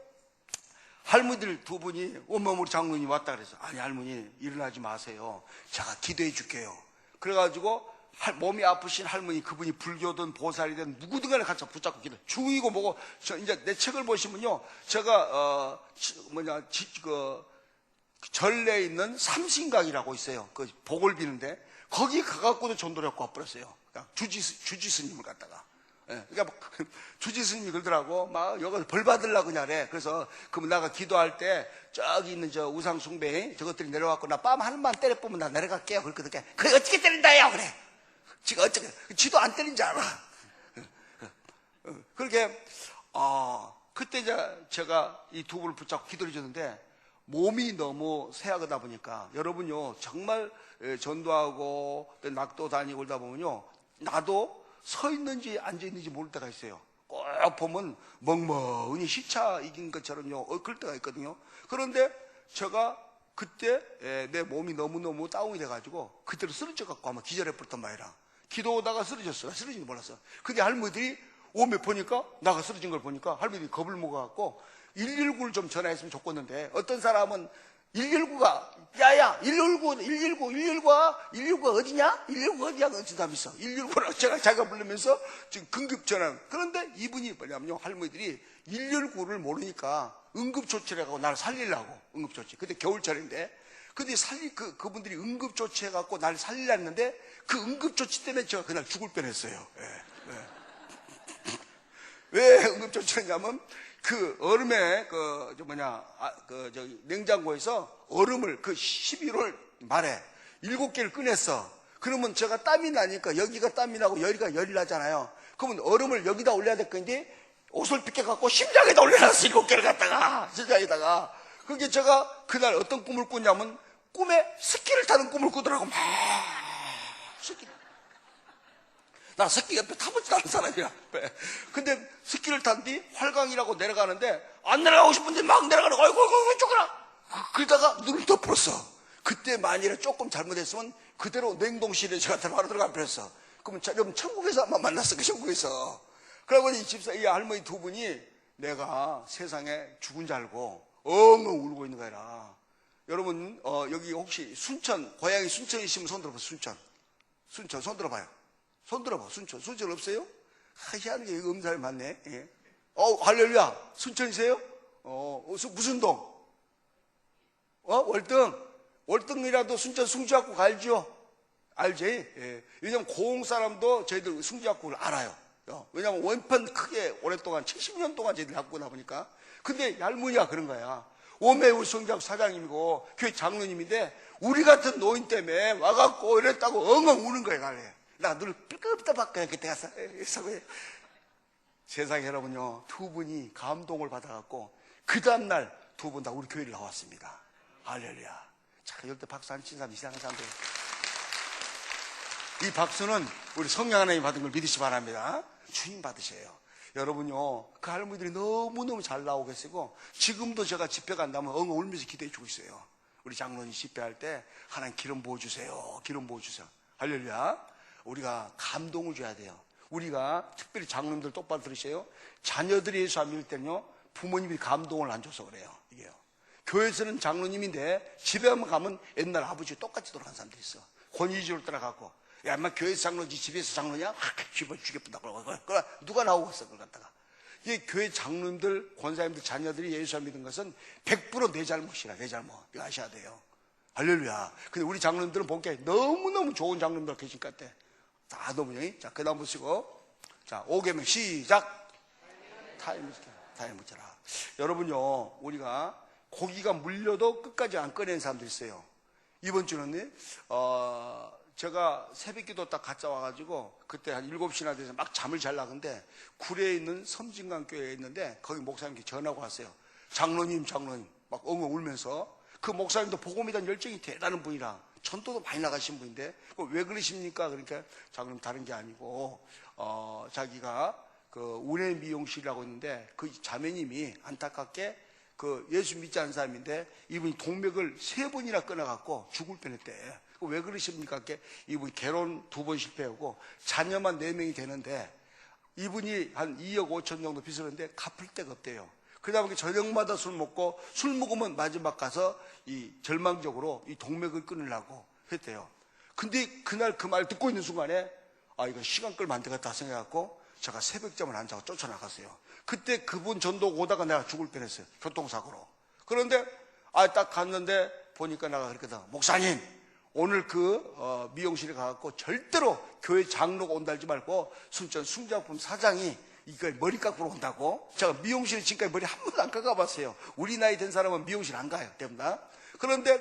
S2: 할머니들 2분이 우리 장로님이 왔다 그래서 아니 할머니 일어나지 마세요. 제가 기도해 줄게요. 그래가지고 몸이 아프신 할머니 그분이 불교든 보살이든 누구든 간에 같이 붙잡고 기도. 죽이고 뭐고 이제 내 책을 보시면요. 제가 전래에 있는 삼신각이라고 있어요. 그 복을 비는데 거기 가갖고도 전도를 갖고 와버렸어요. 주지 스님을 갖다가. 예, 그러니까 주지 스님이 그러더라고. 막 여기서 벌 받으려고 그래. 그래서 그러면 나가 기도할 때 저기 있는 저 우상 숭배 저것들이 내려와갖고 나 뺨 하나만 때려보면 나 내려갈게요. 그랬거든. 그게 어떻게 때린다요? 그래. 지가 어떻게 지도 안 때린 줄 알아. 그렇게 그때 이제 제가 이 2분을 붙잡고 기도를 해줬는데 몸이 너무 쇠하다 보니까 여러분요 정말 전도하고 낙도 다니고 그러다 보면요 나도 서 있는지 앉아 있는지 모를 때가 있어요. 꼭 보면 멍멍이 시차 이긴 것처럼요 그럴 때가 있거든요. 그런데 제가 그때 내 몸이 너무너무 다운이 돼가지고 그때로 쓰러져갖고 아마 기절해버렸단 말이라. 기도하다가 쓰러졌어. 쓰러진 줄 몰랐어. 근데 할머니들이 오면 보니까 나가 쓰러진 걸 보니까 할머니들이 겁을 먹어갖고 119를 좀 전화했으면 좋겠는데 어떤 사람은 119가 야야 119가 어디냐? 119가 어디야? 어떤 사람 있어. 119라고 자기가 부르면서 지금 긴급 전화. 그런데 이분이 뭐냐면요 할머니들이 119를 모르니까 응급조치를 하고 나를 살리려고 응급조치. 그때 겨울철인데 근데 그분들이 응급조치해갖고 날 살리려 했는데 그 응급조치 때문에 제가 그날 죽을 뻔했어요. 왜 응급조치를 했냐면 그 얼음에 냉장고에서 얼음을 그 11월 말에 7개를 꺼냈어. 그러면 제가 땀이 나니까 여기가 땀이 나고 여기가 열이 나잖아요. 그러면 얼음을 여기다 올려야 될 건데 옷을 빗겨갖고 심장에다 올려놨어. 7개를 갖다가 심장에다가. 그게 제가 그날 어떤 꿈을 꿨냐면 꿈에 스키를 타는 꿈을 꾸더라고. 막 스키. 나 스키 옆에 타보지도 않은 사람이야. 근데 스키를 탄 뒤 활강이라고 내려가는데 안 내려가고 싶은데 막 내려가는 거야. 아이고 쪼그라. 그러다가 눈을 떠버렸어. 그때 만일에 조금 잘못했으면 그대로 냉동실에 제가 바로 들어갈 뻔했어. 그러면 여러분 천국에서 아마 만났어. 그 천국에서. 그러고 이 할머니 두 분이 내가 세상에 죽은 줄 알고 엉엉 울고 있는 거야. 여러분 여기 혹시 순천, 고향이 순천이시면 손 들어봐. 순천 손 들어봐요. 손 들어봐. 순천 없어요? 희한하게 없는 사람이 많네. 예. 할렐루야. 순천이세요? 무슨 동? 월등이라도 순천 숭지학국 알죠? 알지? 예. 왜냐면 고흥 사람도 저희들 숭지학국을 알아요. 왜냐면 원편 크게 오랫동안 70년 동안 저희들 갖고 나보니까. 근데 할머니가 그런 거야. 오메 우리 숭지학국 사장님이고 교회 장로님인데 우리 같은 노인 때문에 와갖고 이랬다고 엉엉 우는 거야. 나 눈을 삐끗삐끗 그냥 그때 가서 세상에 여러분요, 두 분이 감동을 받아갖고 그 다음날 두 분 다 우리 교회를 나왔습니다. 할렐루야. 자, 이럴 때 박수 안 치는 사람 이상한 사람들. 이 박수는 우리 성령 하나님 받은 걸 믿으시 바랍니다. 주님 받으세요. 여러분요, 그 할머니들이 너무너무 잘 나오고 계시고 지금도 제가 집회 간다면 엉엉 울면서 기도해 주고 있어요. 우리 장로님 집회할 때 하나님 기름 부어주세요. 기름 부어주세요. 할렐루야. 우리가 감동을 줘야 돼요. 우리가 특별히 장로님들 똑바로 들으세요. 자녀들이 예수 안 믿을 때는요, 부모님이 감동을 안 줘서 그래요. 이게요. 교회에서는 장로님인데 집에 한번 가면 옛날 아버지 똑같이 돌아가는 사람들이 있어. 권위주의로 따라가고, 야, 인마 교회에서 장로지 집에서 장로냐? 죽여본다. 그래, 누가 나오고 있어, 그걸 갖다가. 이게 교회 장로님들, 권사님들, 자녀들이 예수 안 믿는 것은 100% 내 잘못이라, 내 잘못. 이거 아셔야 돼요. 할렐루야. 근데 우리 장로님들은 본게 너무너무 좋은 장로님들 계신 것 같아. 다 너무요. 자, 그 다음 보시고. 자, 5계명 시작. 타임 묻혀라. 여러분요, 우리가 고기가 물려도 끝까지 안 꺼낸 사람도 있어요. 이번 주는, 제가 새벽 기도 딱 갔다 와가지고, 그때 한 7시나 돼서 막 잠을 잘 나는데, 구례에 있는 섬진강교회에 있는데, 거기 목사님께 전화가 왔어요. 장로님, 막 엉엉 울면서, 그 목사님도 복음에 대한 열정이 대단한 분이라, 전도도 많이 나가신 분인데, 왜 그러십니까? 그러니까, 장로님 다른 게 아니고, 자기가 그 운해 미용실이라고 있는데, 그 자매님이 안타깝게 그 예수 믿지 않는 사람인데, 이분이 동맥을 3번이나 끊어갖고 죽을 뻔했대. 왜 그러십니까? 이분이 결혼 2번 실패하고, 자녀만 4명이 되는데, 이분이 한 2억 5천 정도 빚을 했는데, 갚을 데가 없대요. 그러다 보니까 저녁마다 술 먹고, 술 먹으면 마지막 가서 이 절망적으로 이 동맥을 끊으려고 했대요. 근데 그날 그 말 듣고 있는 순간에, 이거 시간 끌면 안 되겠다 생각해갖고 제가 새벽잠을 안 자고 쫓아나갔어요. 그때 그분 전도 오다가 내가 죽을 뻔했어요. 교통사고로. 그런데 딱 갔는데 보니까 내가 그랬거든. 목사님, 오늘 미용실에 가갖고 절대로 교회 장로가 온다 하지 말고 순천 숭지학품 사장이 이거 머리 깎으러 온다고. 제가 미용실에 지금까지 머리 한 번도 안 깎아봤어요. 우리 나이 된 사람은 미용실 안 가요. 때문에. 그런데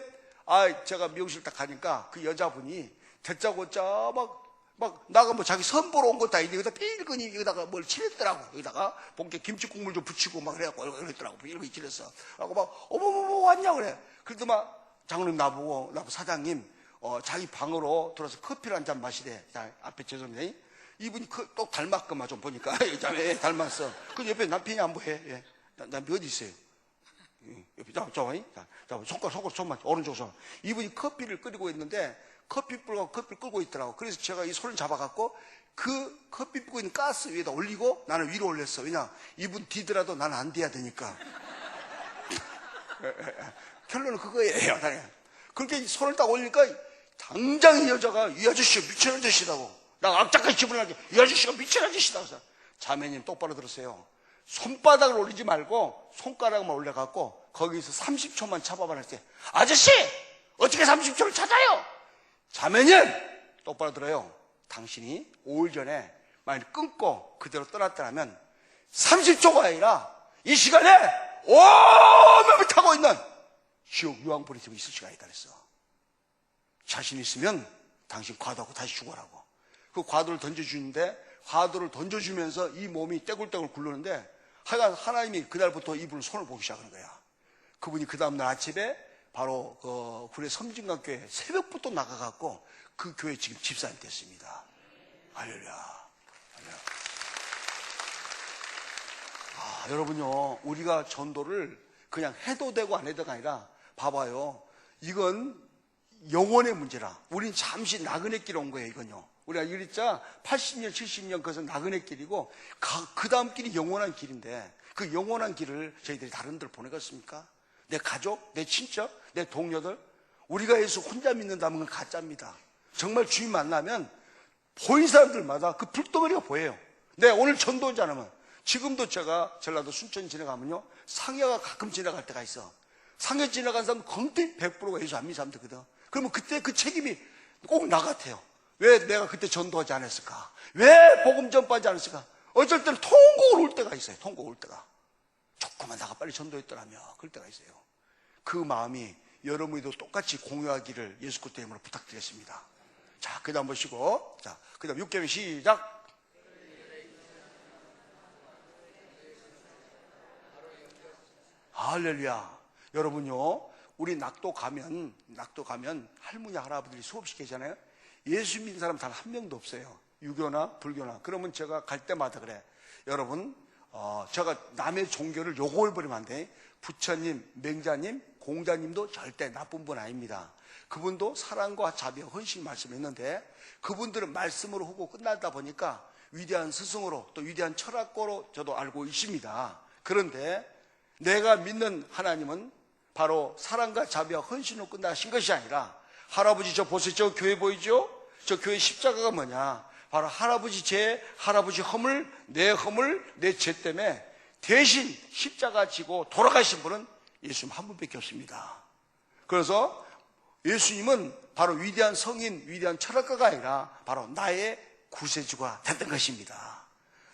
S2: 제가 미용실 딱 가니까 그 여자분이 대짜고짜 막 나가 자기 선 보러 온 것도 아닌데 여기다 삐일거니 여기다가 뭘 칠했더라고. 여기다가 본게 김치 국물 좀 붙이고 막 그래갖고 그랬더라고. 이렇게 칠했어. 하고 막 어머머머 왔냐 그래. 그래도 막 장로님 나보고 사장님 자기 방으로 들어서 커피를 한 잔 마시래. 자, 앞에 죄송해요. 이분이 똑 닮았구만 좀 보니까. 여자애 닮았어. 그 옆에 남편이 안 보여. 예. 남편 어디 있어요? 옆에 자, 손가락 손만 오른쪽 손. 이분이 커피를 끓이고 있는데 커피불과 커피를 끓고 있더라고. 그래서 제가 이 손을 잡아갖고 그 커피 끓고 있는 가스 위에다 올리고 나는 위로 올렸어. 왜냐 이분 뒤더라도 나는 안 돼야 되니까. 결론은 그거예요. 그렇게 손을 딱 올리니까 당장 이 여자가 이 아저씨가 미친 아저씨라고. 나 악착같이 집어넣게 이 아저씨가 미친 아저씨라고. 자매님 똑바로 들으세요. 손바닥을 올리지 말고 손가락만 올려갖고 거기서 30초만 잡아봐 놨지. 아저씨! 어떻게 30초를 찾아요? 자매님, 똑바로 들어요. 당신이 5일 전에 만약 끊고 그대로 떠났더라면 30초가 아니라 이 시간에 오면 타고 있는 지옥 유황불이 지금 있을 시간이다 그랬어. 자신 있으면 당신 과도하고 다시 죽어라고. 그 과도를 던져주는데, 과도를 던져주면서 이 몸이 떼굴떼굴 굴르는데, 하여간 하나님이 그날부터 이분을 손을 보기 시작하는 거야. 그분이 그 다음날 아침에 바로 구례 섬진강교회 새벽부터 나가갖고 그 교회 지금 집사님 됐습니다. 할렐루야. 여러분요, 우리가 전도를 그냥 해도 되고 안 해도가 아니라, 봐봐요. 이건 영혼의 문제라. 우린 잠시 나그네 길 온 거예요, 이건요. 우리가 이랬자 80년, 70년 그것은 나그네 길이고, 그 다음 길이 영원한 길인데, 그 영원한 길을 저희들이 다른 데로 보내겠습니까? 내 가족, 내 친척, 내 동료들, 우리가 예수 혼자 믿는다면 그건 가짜입니다. 정말 주님 만나면 보인 사람들마다 그 불덩어리가 보여요. 네, 오늘 전도하지 않으면, 지금도 제가 전라도 순천 지나가면요, 상해가 가끔 지나갈 때가 있어. 상해 지나간 사람 거의 100%가 예수 안 믿는 사람들거든. 그러면 그때 그 책임이 꼭 나 같아요. 왜 내가 그때 전도하지 않았을까? 왜 복음 전파하지 않았을까? 어쩔 때는 통곡을 올 때가 있어요. 통곡 올 때가. 조금만 나가 빨리 전도했더라며. 그럴 때가 있어요. 그 마음이 여러분도 똑같이 공유하기를 예수 그리스도 이름으로 부탁드리겠습니다. 자, 그 다음 보시고, 자, 그 다음 6개월 시작. 할렐루야. 여러분요, 우리 낙도 가면 할머니 할아버지들이 수없이 계시잖아요. 예수 믿는 사람 단 한 명도 없어요. 유교나 불교나. 그러면 제가 갈 때마다 그래. 여러분, 제가 남의 종교를 요구해버리면 안 돼. 부처님, 맹자님, 공자님도 절대 나쁜 분 아닙니다. 그분도 사랑과 자비와 헌신 말씀했는데, 그분들은 말씀으로 하고 끝나다 보니까 위대한 스승으로 또 위대한 철학가로 저도 알고 있습니다. 그런데 내가 믿는 하나님은 바로 사랑과 자비와 헌신으로 끝나신 것이 아니라, 할아버지 저 보세요. 저 교회 보이죠? 저 교회 십자가가 뭐냐? 바로 할아버지 죄, 할아버지 허물, 내 죄 때문에 대신 십자가 지고 돌아가신 분은 예수님 한 분밖에 없습니다. 그래서 예수님은 바로 위대한 성인, 위대한 철학가가 아니라 바로 나의 구세주가 됐던 것입니다.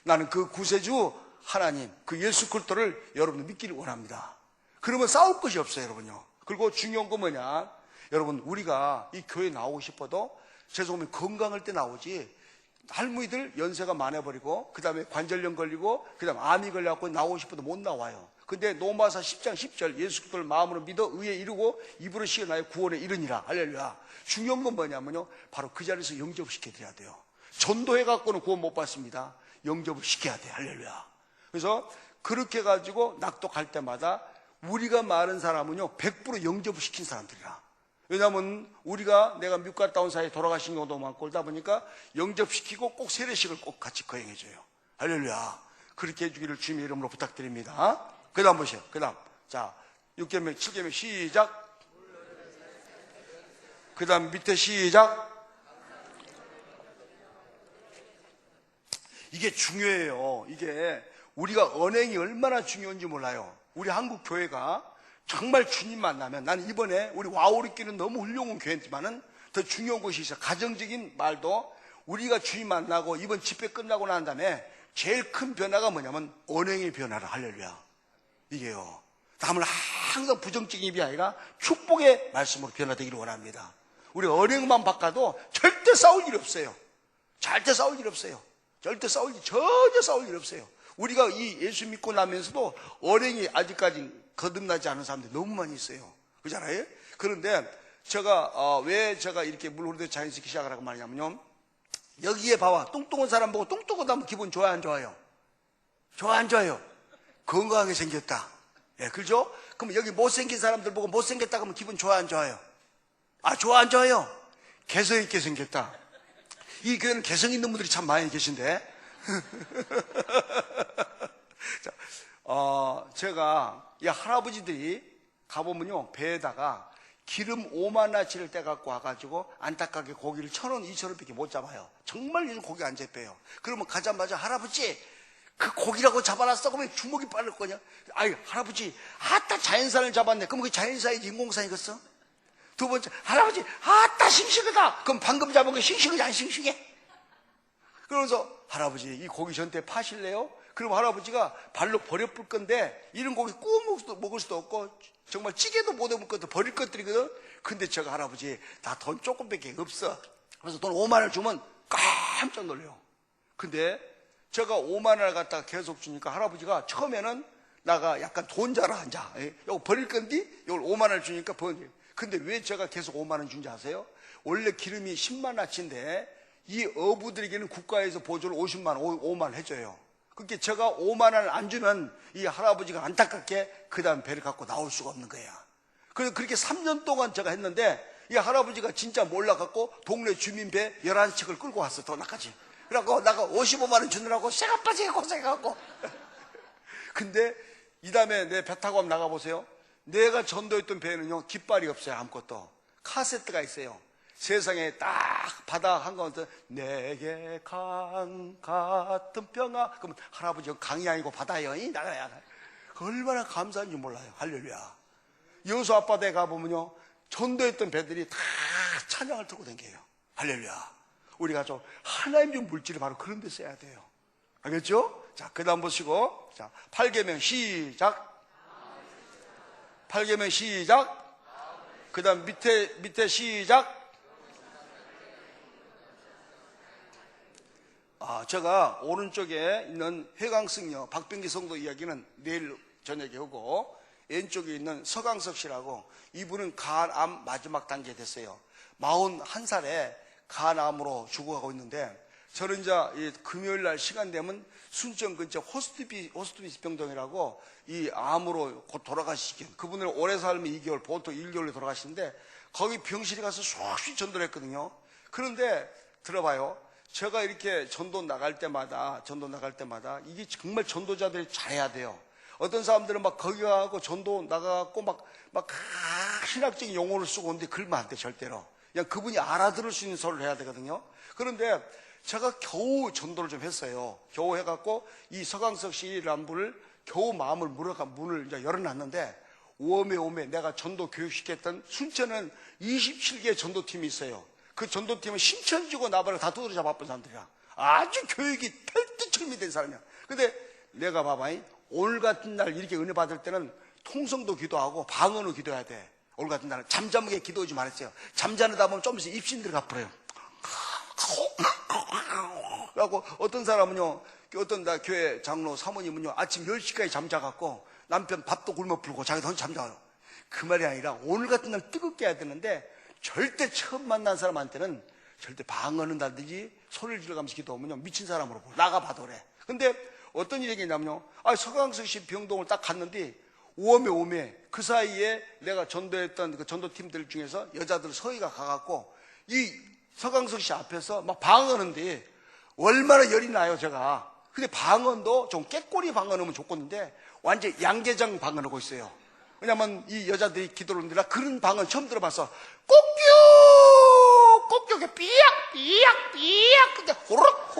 S2: 나는 그 구세주 하나님, 그 예수 그리스도를 여러분 믿기를 원합니다. 그러면 싸울 것이 없어요, 여러분요. 그리고 중요한 건 뭐냐? 여러분, 우리가 이 교회 나오고 싶어도 죄송하면 건강할 때 나오지, 할머니들 연세가 많아버리고 그 다음에 관절염 걸리고 그 다음에 암이 걸려갖고 나오고 싶어도 못 나와요. 근데 로마서 10장 10절 예수 그리스도를 마음으로 믿어 의에 이르고 입으로 시여 나의 구원에 이르니라. 할렐루야. 중요한 건 뭐냐면요, 바로 그 자리에서 영접을 시켜드려야 돼요. 전도해갖고는 구원 못 받습니다. 영접을 시켜야 돼요. 할렐루야. 그래서 그렇게 해가지고 낙도 갈 때마다 우리가 많은 사람은요 100% 영접을 시킨 사람들이라. 왜냐하면 우리가 내가 미국 갔다 온 사이에 돌아가신 경우도 많고 그러다 보니까 영접시키고 꼭 세례식을 꼭 같이 거행해줘요. 할렐루야. 그렇게 해주기를 주님의 이름으로 부탁드립니다. 그 다음 보세요. 그 다음, 자 6개명 7개명 시작. 그 다음 밑에 시작. 이게 중요해요. 이게 우리가 언행이 얼마나 중요한지 몰라요. 우리 한국 교회가 정말 주님 만나면, 나는 이번에 우리 와우리끼는 너무 훌륭한 교회지만은 더 중요한 것이 있어요. 가정적인 말도 우리가 주님 만나고 이번 집회 끝나고 난 다음에 제일 큰 변화가 뭐냐면 언행의 변화라. 할렐루야. 이게요. 남을 항상 부정적인 입이 아니라 축복의 말씀으로 변화되기를 원합니다. 우리 언행만 바꿔도 절대 싸울 일이 없어요. 절대 싸울 일이 없어요. 전혀 싸울 일 없어요. 우리가 이 예수 믿고 나면서도 언행이 아직까지 거듭나지 않은 사람들이 너무 많이 있어요. 그잖아요? 그런데 제가 왜 제가 이렇게 물 흐르듯 자연스럽게 시작을 하고 말이냐면요, 여기에 봐봐. 뚱뚱한 사람 보고 뚱뚱하다면 기분 좋아요, 안 좋아요? 좋아, 안 좋아요? 건강하게 생겼다. 예, 그죠? 그럼 여기 못생긴 사람들 보고 못생겼다 그러면 기분 좋아, 안 좋아요? 아, 좋아, 안 좋아요? 개성 있게 생겼다. 이 교회는 개성 있는 분들이 참 많이 계신데. 자, 제가 이 할아버지들이 가보면요, 배에다가 기름 5만나치를 떼갖고 와가지고 안타깝게 고기를 1,000원, 2,000원밖에 못 잡아요. 정말 요즘 고기 안 잡혀요. 그러면 가자마자 할아버지 그 고기라고 잡아놨어? 그러면 주먹이 빠를 거냐? 아이 할아버지 아따 자연산을 잡았네. 그럼 그 자연산이 인공산이겠어? 두 번째, 할아버지, 아따, 싱싱하다. 그럼 방금 잡은 거 싱싱하지, 안 싱싱해? 그러면서, 할아버지, 이 고기 전태 파실래요? 그럼 할아버지가 발로 버려볼 건데, 이런 고기 구워 먹을 수도 없고, 정말 찌개도 못 해먹을 것도 버릴 것들이거든? 근데 제가 할아버지, 나 돈 조금밖에 없어. 그래서 돈 5만 원 주면 깜짝 놀래요. 근데 제가 5만 원을 갖다가 계속 주니까 할아버지가 처음에는 나가 약간 돈 자라 앉아. 이거 버릴 건데, 이걸 5만 원을 주니까 버려. 근데 왜 제가 계속 5만 원 준지 아세요? 원래 기름이 10만 나치인데, 이 어부들에게는 국가에서 보조를 50만 원, 5만 원 해줘요. 그렇게 제가 5만 원을 안 주면 이 할아버지가 안타깝게 그 다음 배를 갖고 나올 수가 없는 거야. 그래서 그렇게 3년 동안 제가 했는데 이 할아버지가 진짜 몰라갖고 동네 주민 배 11척을 끌고 왔어, 도나까지. 그래갖고 나가 55만 원 주느라고 쇠가 빠지게 고생해갖고. 근데 이 다음에 내 배 타고 한번 나가보세요. 내가 전도했던 배는요, 깃발이 없어요, 아무것도. 카세트가 있어요. 세상에 딱 바다 한가운데 내게 강 같은 평화. 그러면 할아버지가 강이 아니고 바다예요. 나가야 얼마나 감사한지 몰라요. 할렐루야. 여수 앞바다에 가보면요, 전도했던 배들이 다 찬양을 들고 다녀요. 할렐루야. 우리가 좀 하나님 준 물질을 바로 그런 데 써야 돼요. 알겠죠? 자, 그 다음 보시고, 자, 8계명 시작. 8계명 시작. 그 다음 밑에 시작. 제가 오른쪽에 있는 회강승려 박병기 성도 이야기는 내일 저녁에 하고, 왼쪽에 있는 서강석 씨라고, 이분은 간암 마지막 단계에 됐어요. 41살에 간암으로 죽어가고 있는데, 저는 이제 금요일 날 시간 되면 순천 근처 호스피스 병동이라고 이 암으로 곧 돌아가시긴, 그분을 오래 살면 2개월, 보통 1개월에 돌아가시는데, 거기 병실에 가서 수없이 전도를 했거든요. 그런데 들어봐요. 제가 이렇게 전도 나갈 때마다 이게 정말 전도자들이 잘해야 돼요. 어떤 사람들은 막 거기 가고 전도 나가고 막 신학적인 용어를 쓰고 오는데 그러면 안 돼, 절대로. 그냥 그분이 알아들을 수 있는 소리를 해야 되거든요. 그런데 제가 겨우 전도를 좀 했어요. 겨우 해갖고 이 서강석 씨라는 분을 겨우 마음을 문을 이제 열어놨는데, 오메 내가 전도 교육시켰던 순천은 27개의 전도팀이 있어요. 그 전도팀은 신천지고 나발을 다 두드려 잡아본 사람들이야. 아주 교육이 펠트철미 된 사람이야. 근데 내가 봐봐, 오늘 같은 날 이렇게 은혜 받을 때는 통성도 기도하고 방언으로 기도해야 돼. 오늘 같은 날은 잠잠하게 기도하지 말았어요. 잠자는다 보면 좀 있으면 입신 들어가 버려요. 그래갖고 어떤 사람은요, 어떤 나 교회 장로 사모님은요, 아침 10시까지 잠자갖고 남편 밥도 굶어 풀고 자기도 혼자 잠자요. 그 말이 아니라 오늘 같은 날 뜨겁게 해야 되는데, 절대 처음 만난 사람한테는 절대 방언한다든지 소리를 질러가면서 기도하면요, 미친 사람으로 보여. 나가봐도 그래. 근데 어떤 일이 있냐면요, 서강석 씨 병동을 딱 갔는데, 오메 그 사이에 내가 전도했던 그 전도팀들 중에서 여자들 서희가 가갖고 이 서강석 씨 앞에서 막 방언하는데 얼마나 열이 나요, 제가. 근데 방언도 좀 깨꼬리 방언하면 좋겠는데 완전 양계장 방언하고 있어요. 왜냐면 이 여자들이 기도를 하는데 나 그런 방언 처음 들어봤어. 꼭교게 삐약 근데 호르륵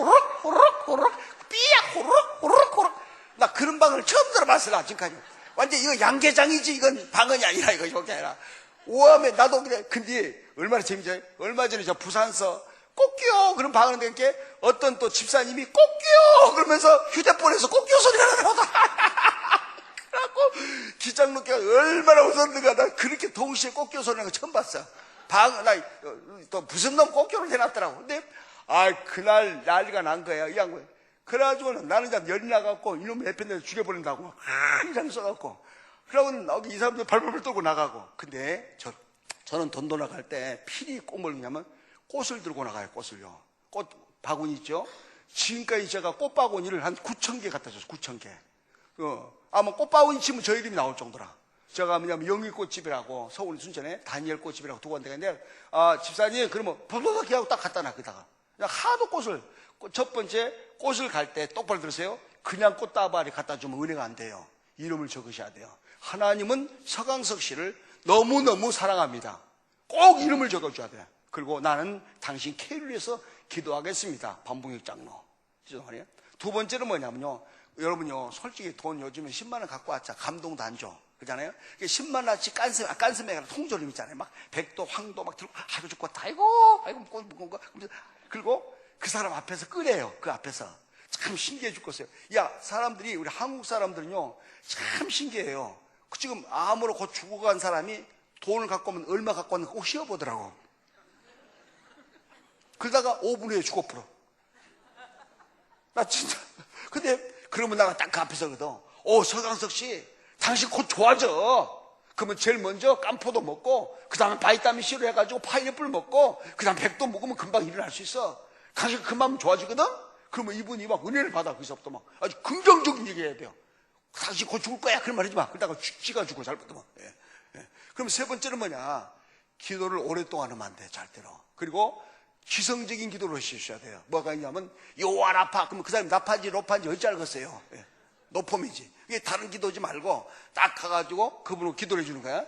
S2: 삐약 호르륵 나 그런 방언을 처음 들어봤어. 나 지금까지 완전 이거 양계장이지, 이건 방언이 아니라, 이거 저게 아니라. 오하면 나도 그래. 근데 얼마나 재밌죠. 얼마 전에 저 부산서 꼭교 그런 방언을 듣게 어떤 또 집사님이 꼭교 그러면서 휴대폰에서 꼭교 소리가 나더라고. 그래갖고 기장로께 얼마나 웃었는가. 나 그렇게 동시에 꼭교 소리 나는 거 처음 봤어. 또 무슨 놈 꼭교를 해놨더라고. 근데 그날 난리가 난 거야, 이 양반. 그래가지고는 나는 이제 열이 나갖고 이놈의 에펜데를 죽여버린다고 한장 써갖고, 그러고 이 사람들 발발발 떨고 나가고. 근데 저는 돈도 나갈 때 필히 꼭 먹냐면 꽃을 들고 나가요. 꽃을요. 꽃 바구니 있죠. 지금까지 제가 꽃 바구니를 한 9,000개 갖다 줬어요. 9,000개. 아마 꽃 바구니 치면 저 이름이 나올 정도라. 제가 뭐냐면 영희꽃집이라고 서울 순천에 다니엘 꽃집이라고 두고 왔는데, 집사님 그러면 버벅 하고 딱 갖다 놔. 그다가 하도 꽃을, 첫 번째 꽃을 갈 때 똑바로 들으세요. 그냥 꽃다발이 갖다 주면 은혜가 안 돼요. 이름을 적으셔야 돼요. 하나님은 서강석 씨를 너무너무 사랑합니다. 꼭 이름을 적어줘야 돼요. 그리고 나는 당신 K를 위해서 기도하겠습니다. 반봉익 장로. 두 번째는 뭐냐면요, 여러분요, 솔직히 돈 요즘에 10만 원 갖고 왔자 감동도 안 줘. 그잖아요. 10만원치 깐스매가 통조림 있잖아요. 막 백도, 황도 막 들고, 아이고 죽겠다. 아이고, 무거운 거. 그리고 그 사람 앞에서 끄래요. 그 앞에서. 참 신기해 죽겠어요. 야, 사람들이, 우리 한국 사람들은요, 참 신기해요. 지금 암으로 곧 죽어간 사람이 돈을 갖고 오면 얼마 갖고 왔는가 꼭 씌워보더라고. 그러다가 5분 후에 죽어버려. 나 진짜. 근데, 그러면 나가 딱 그 앞에서 거든. 서강석 씨, 당신 곧 좋아져. 그러면 제일 먼저 깐포도 먹고, 그 다음에 바이타민 C로 해가지고 파인애플 먹고, 그 다음에 백도 먹으면 금방 일어날 수 있어. 당신 그만 좋아지거든? 그러면 이분이 막 은혜를 받아. 거기서부터 막 아주 긍정적인 얘기 해야 돼요. 당신 곧 죽을 거야. 그런 말 하지 마. 그러다가 쥐가 죽어, 잘못하면. 그럼 세 번째는 뭐냐? 기도를 오랫동안 하면 안 돼, 절대로. 그리고 기성적인 기도를 하셔야 돼요. 뭐가 있냐면, 요한 아파. 그러면 그 사람이 나파인지 로파인지 어찌 알겠어요? 노폼이지. 이게 다른 기도하지 말고 딱 가가지고 그분하고 기도를 해주는 거야.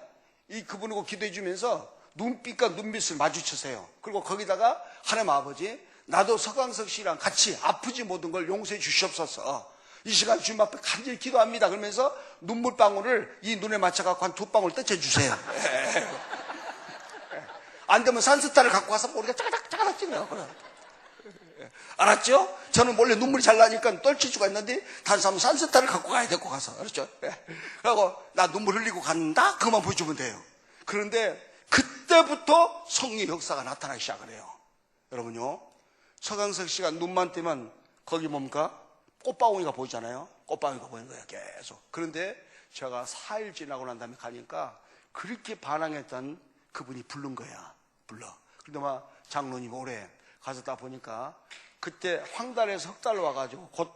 S2: 이 그분하고 기도해주면서 눈빛과 눈빛을 마주치세요. 그리고 거기다가 하나님 아버지, 나도 서강석 씨랑 같이 아프지 모든 걸 용서해 주시옵소서. 이 시간 주님 앞에 간절히 기도합니다. 그러면서 눈물방울을 이 눈에 맞춰갖고 한 2방울 떼쳐주세요. 안 되면 산스타를 갖고 가서 머리가 짜가닥 찌네요. 알았죠? 저는 원래 눈물이 잘 나니까 떨칠 수가 있는데 다른 사람은 산스타를 갖고 가야 될 것 가서. 알았죠? 그리고 나 눈물 흘리고 간다? 그것만 보여주면 돼요. 그런데 그때부터 성령의 역사가 나타나기 시작을 해요. 여러분요, 서강석 씨가 눈만 뜨면 거기 뭡니까? 꽃바구니가 보이잖아요. 꽃바구니가 보이는 거예요, 계속. 그런데 제가 4일 지나고 난 다음에 가니까 그렇게 반항했던 그분이 부른 거야. 불러. 그런데 막 장로님 올해 가서 딱 보니까 그때 황달에서 석 달 와가지고 곧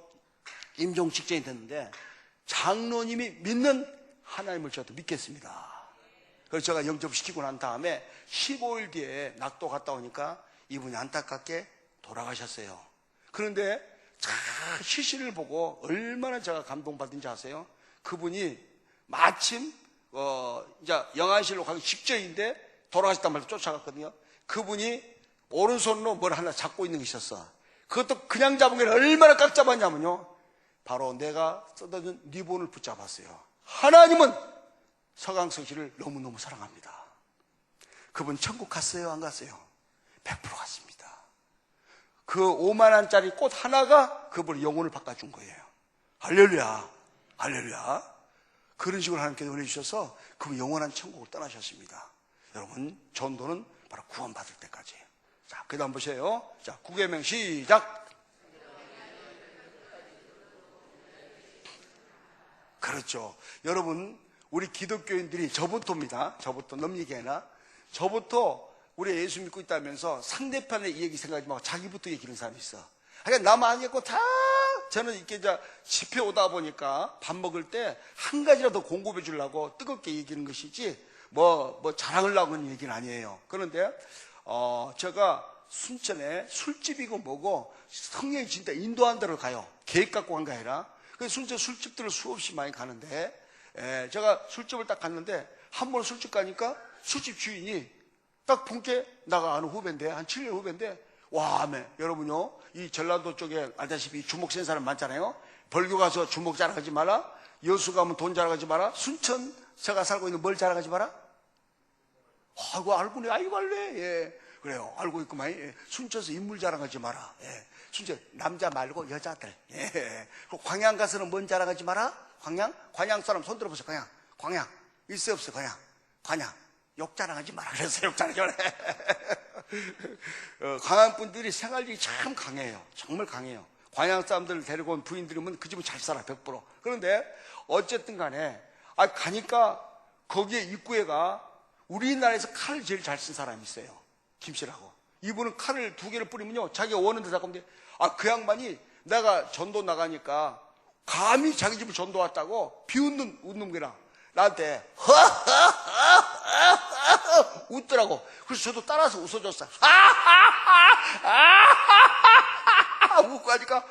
S2: 임종 직전이 됐는데 장로님이 믿는 하나님을 저도 믿겠습니다. 그래서 제가 영접시키고 난 다음에 15일 뒤에 낙도 갔다 오니까 이분이 안타깝게 돌아가셨어요. 그런데 참 시신을 보고 얼마나 제가 감동받은지 아세요? 그분이 마침 이제 영안실로 가기 직전인데 돌아가셨단 말로 쫓아갔거든요. 그분이 오른손으로 뭘 하나 잡고 있는 게 있었어. 그것도 그냥 잡은 게 얼마나 꽉 잡았냐면요, 바로 내가 써둔 리본을 붙잡았어요. 하나님은 서강석 씨를 너무너무 사랑합니다. 그분 천국 갔어요, 안 갔어요? 100% 갔습니다. 그 5만 원짜리 꽃 하나가 그분의 영혼을 바꿔준 거예요. 할렐루야, 할렐루야. 그런 식으로 하나님께서 은혜 주셔서 그분 영원한 천국을 떠나셨습니다. 여러분, 전도는 바로 구원받을 때까지. 자, 그 다음 보세요. 자, 9계명 시작. 그렇죠. 여러분, 우리 기독교인들이 저부터입니다. 저부터 넘 얘기해나. 저부터 우리 예수 믿고 있다면서 상대편의 얘기 생각하지 말고 자기부터 얘기하는 사람이 있어. 그러니까 남 아니고 다 저는 이렇게 집회 오다 보니까 밥 먹을 때 한 가지라도 공급해 주려고 뜨겁게 얘기하는 것이지 뭐 자랑을 하는 얘기는 아니에요. 그런데 제가 순천에 술집이고 뭐고 성령이 진짜 인도한 데로 가요. 계획 갖고 간 게 아니라. 그래서 순천 술집들을 수없이 많이 가는데 제가 술집을 딱 갔는데 한 번 술집 가니까 술집 주인이 딱 본게 나가 아는 후배인데 한 7년 후배인데 와, 여러분요, 이 전라도 쪽에 알다시피 주먹 센 사람 많잖아요. 벌교 가서 주먹 자랑하지 마라. 여수 가면 돈 자랑하지 마라. 순천 제가 살고 있는 뭘 자랑하지 마라. 아이고 알고네, 아이고 알래. 예, 그래요. 알고 있구만. 예. 순천에서 인물 자랑하지 마라. 예. 순천 남자 말고 여자들. 예. 그리고 광양 가서는 뭔 자랑하지 마라. 광양 사람 손 들어보세요. 광양 있어요, 없어요? 광양 욕 자랑하지 마라. 그래서 욕 자랑하지 마라. 광양 분들이 생활력이 참 강해요. 정말 강해요. 광양 사람들 데리고 온 부인들이면 그 집은 잘 살아, 100%. 그런데 어쨌든 간에 가니까 거기에 입구에가 우리나라에서 칼을 제일 잘 쓴 사람이 있어요. 김씨라고. 이분은 칼을 2개를 뿌리면요, 자기가 원하는 데 잡으면 돼. 그 양반이 내가 전도 나가니까 감히 자기 집을 전도 왔다고 웃는 거라. 나한테 웃더라고. 그래서 저도 따라서 웃어줬어. 웃고 하니까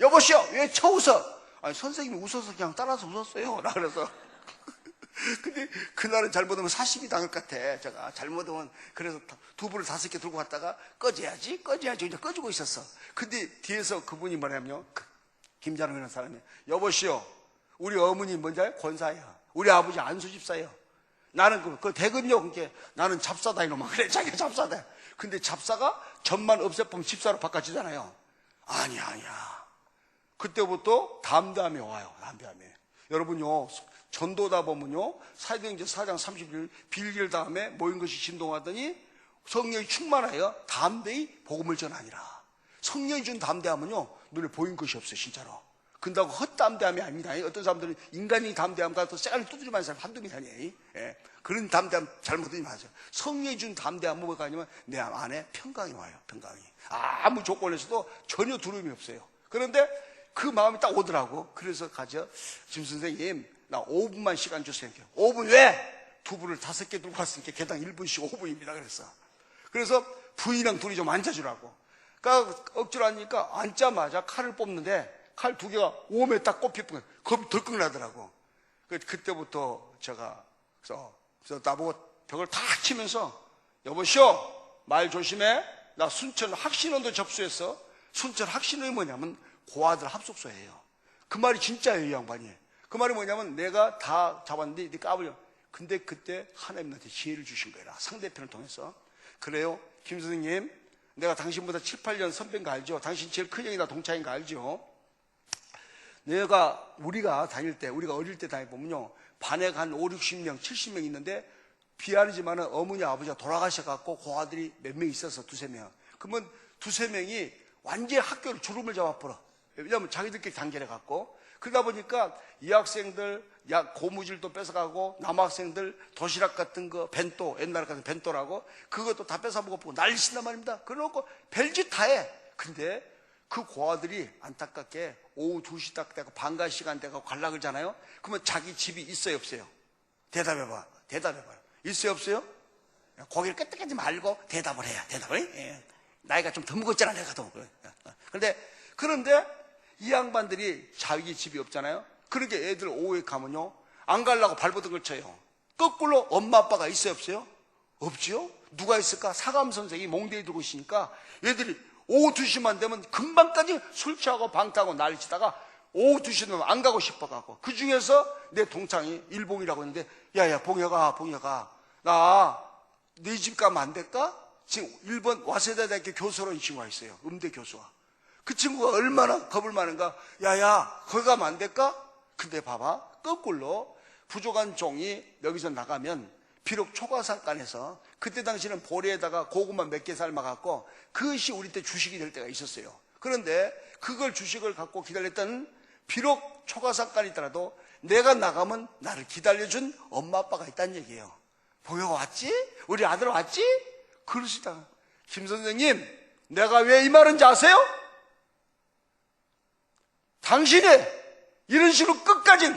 S2: 여보시오, 왜 쳐웃어? 아니, 선생님이 웃어서 그냥 따라서 웃었어요. 나 그래서. 근데 그날은 잘못하면 사심이 당할 것 같아. 제가 잘못하면 그래서 두부를 5개 들고 갔다가 꺼져야지 이제 꺼주고 있었어. 근데 뒤에서 그분이 뭐냐면요, 김자롱이라는 사람이 여보시오, 우리 어머니 뭔지 알아요? 권사야. 우리 아버지 안수 집사예요. 나는 그 대근요. 그게 나는 잡사다 이놈아. 그래 자기가 잡사다. 근데 잡사가 전만 없애보면 집사로 바꿔지잖아요. 아니야. 그때부터 담담히 와요. 담담히. 여러분요, 전도다 보면요, 사도행전 4장 30일 빌길 다음에 모인 것이 진동하더니 성령이 충만하여 담대히 복음을 전하니라. 성령이 준 담대함은요, 눈에 보인 것이 없어요, 진짜로. 근다고 헛담대함이 아닙니다. 어떤 사람들은 인간이 담대함과 또 쇠간을 두드리는 사람 한두 명이 아니에요. 예. 그런 담대함 잘못이 맞아요. 성령이 준 담대함은 뭐가 아니면 내 안에 평강이 와요. 평강이. 아무 조건에서도 전혀 두려움이 없어요. 그런데 그 마음이 딱 오더라고. 그래서 가죠. 김 선생님, 나 5분만 시간 주세요. 5분 왜? 두부를 5개 들고 갔으니까 개당 1분씩 5분입니다. 그랬어. 그래서 부인이랑 둘이 좀 앉아주라고. 그러니까 억지로 앉으니까 앉자마자 칼을 뽑는데 칼 2개가 오음에 딱 꼽히는 거예요. 겁이 덜컥 나더라고. 그때부터 제가 그래서 나보고 벽을 탁 치면서 여보시오, 말 조심해. 나 순천 학신원도 접수했어. 순천 학신원이 뭐냐면 고아들 합숙소예요. 그 말이 진짜예요, 이 양반이. 그 말이 뭐냐면 내가 다 잡았는데 네 까불려. 근데 그때 하나님 나한테 지혜를 주신 거야. 상대편을 통해서. 그래요, 김 선생님, 내가 당신보다 7, 8년 선배인 거 알죠? 당신 제일 큰 형이나 동창인 거 알죠? 우리가 다닐 때, 우리가 어릴 때 다녀보면요, 반에 한 5, 60명, 70명 있는데 비아니지만은 어머니, 아버지가 돌아가셔갖고 고아들이 몇 명 있어서 2, 3명. 그러면 2, 3명이 완전히 학교를 주름을 잡아버려. 왜냐하면 자기들끼리 단결해갖고. 그러다 보니까 이 학생들 고무줄도 뺏어가고 남학생들 도시락 같은 거 벤또, 옛날 같은 벤또라고 그것도 다 뺏어먹고 난리 친단 말입니다. 그래놓고 별짓 다 해. 근데 그 고아들이 안타깝게 오후 2시 딱 되고 방과 시간 되고 관락을 잖아요. 그러면 자기 집이 있어요, 없어요? 대답해봐. 있어요, 없어요? 고개를 끄덕이지 말고 대답을 해야. 예. 나이가 좀 더 먹었잖아, 내가 더. 그런데 이 양반들이 자기 집이 없잖아요. 그러니까 애들 오후에 가면요, 안 가려고 발버둥을 쳐요. 거꾸로 엄마 아빠가 있어요, 없어요? 없지요? 누가 있을까? 사감 선생이 몽대에 들고 있으니까 얘들이 오후 2시만 되면 금방까지 술 취하고 방타고 난리치다가 오후 2시 되면 안 가고 싶어가고. 그 중에서 내 동창이 일봉이라고 했는데, 야야 봉혁아, 나 네 집 가면 안 될까? 지금 일본 와세다대학교 교수로 이 친구가 있어요. 음대 교수가. 그 친구가 얼마나 겁을 많은가. 야야 거기 가면 안 될까? 근데 봐봐, 거꾸로 부족한 종이 여기서 나가면 비록 초가상간에서 그때 당시는 보리에다가 고구마 몇 개 삶아갖고 그것이 우리 때 주식이 될 때가 있었어요. 그런데 그걸 주식을 갖고 기다렸던, 비록 초가상간이더라도 내가 나가면 나를 기다려준 엄마 아빠가 있다는 얘기예요. 보여가 왔지? 우리 아들 왔지? 그러시다. 김 선생님, 내가 왜 이 말인지 아세요? 당신이 이런 식으로 끝까지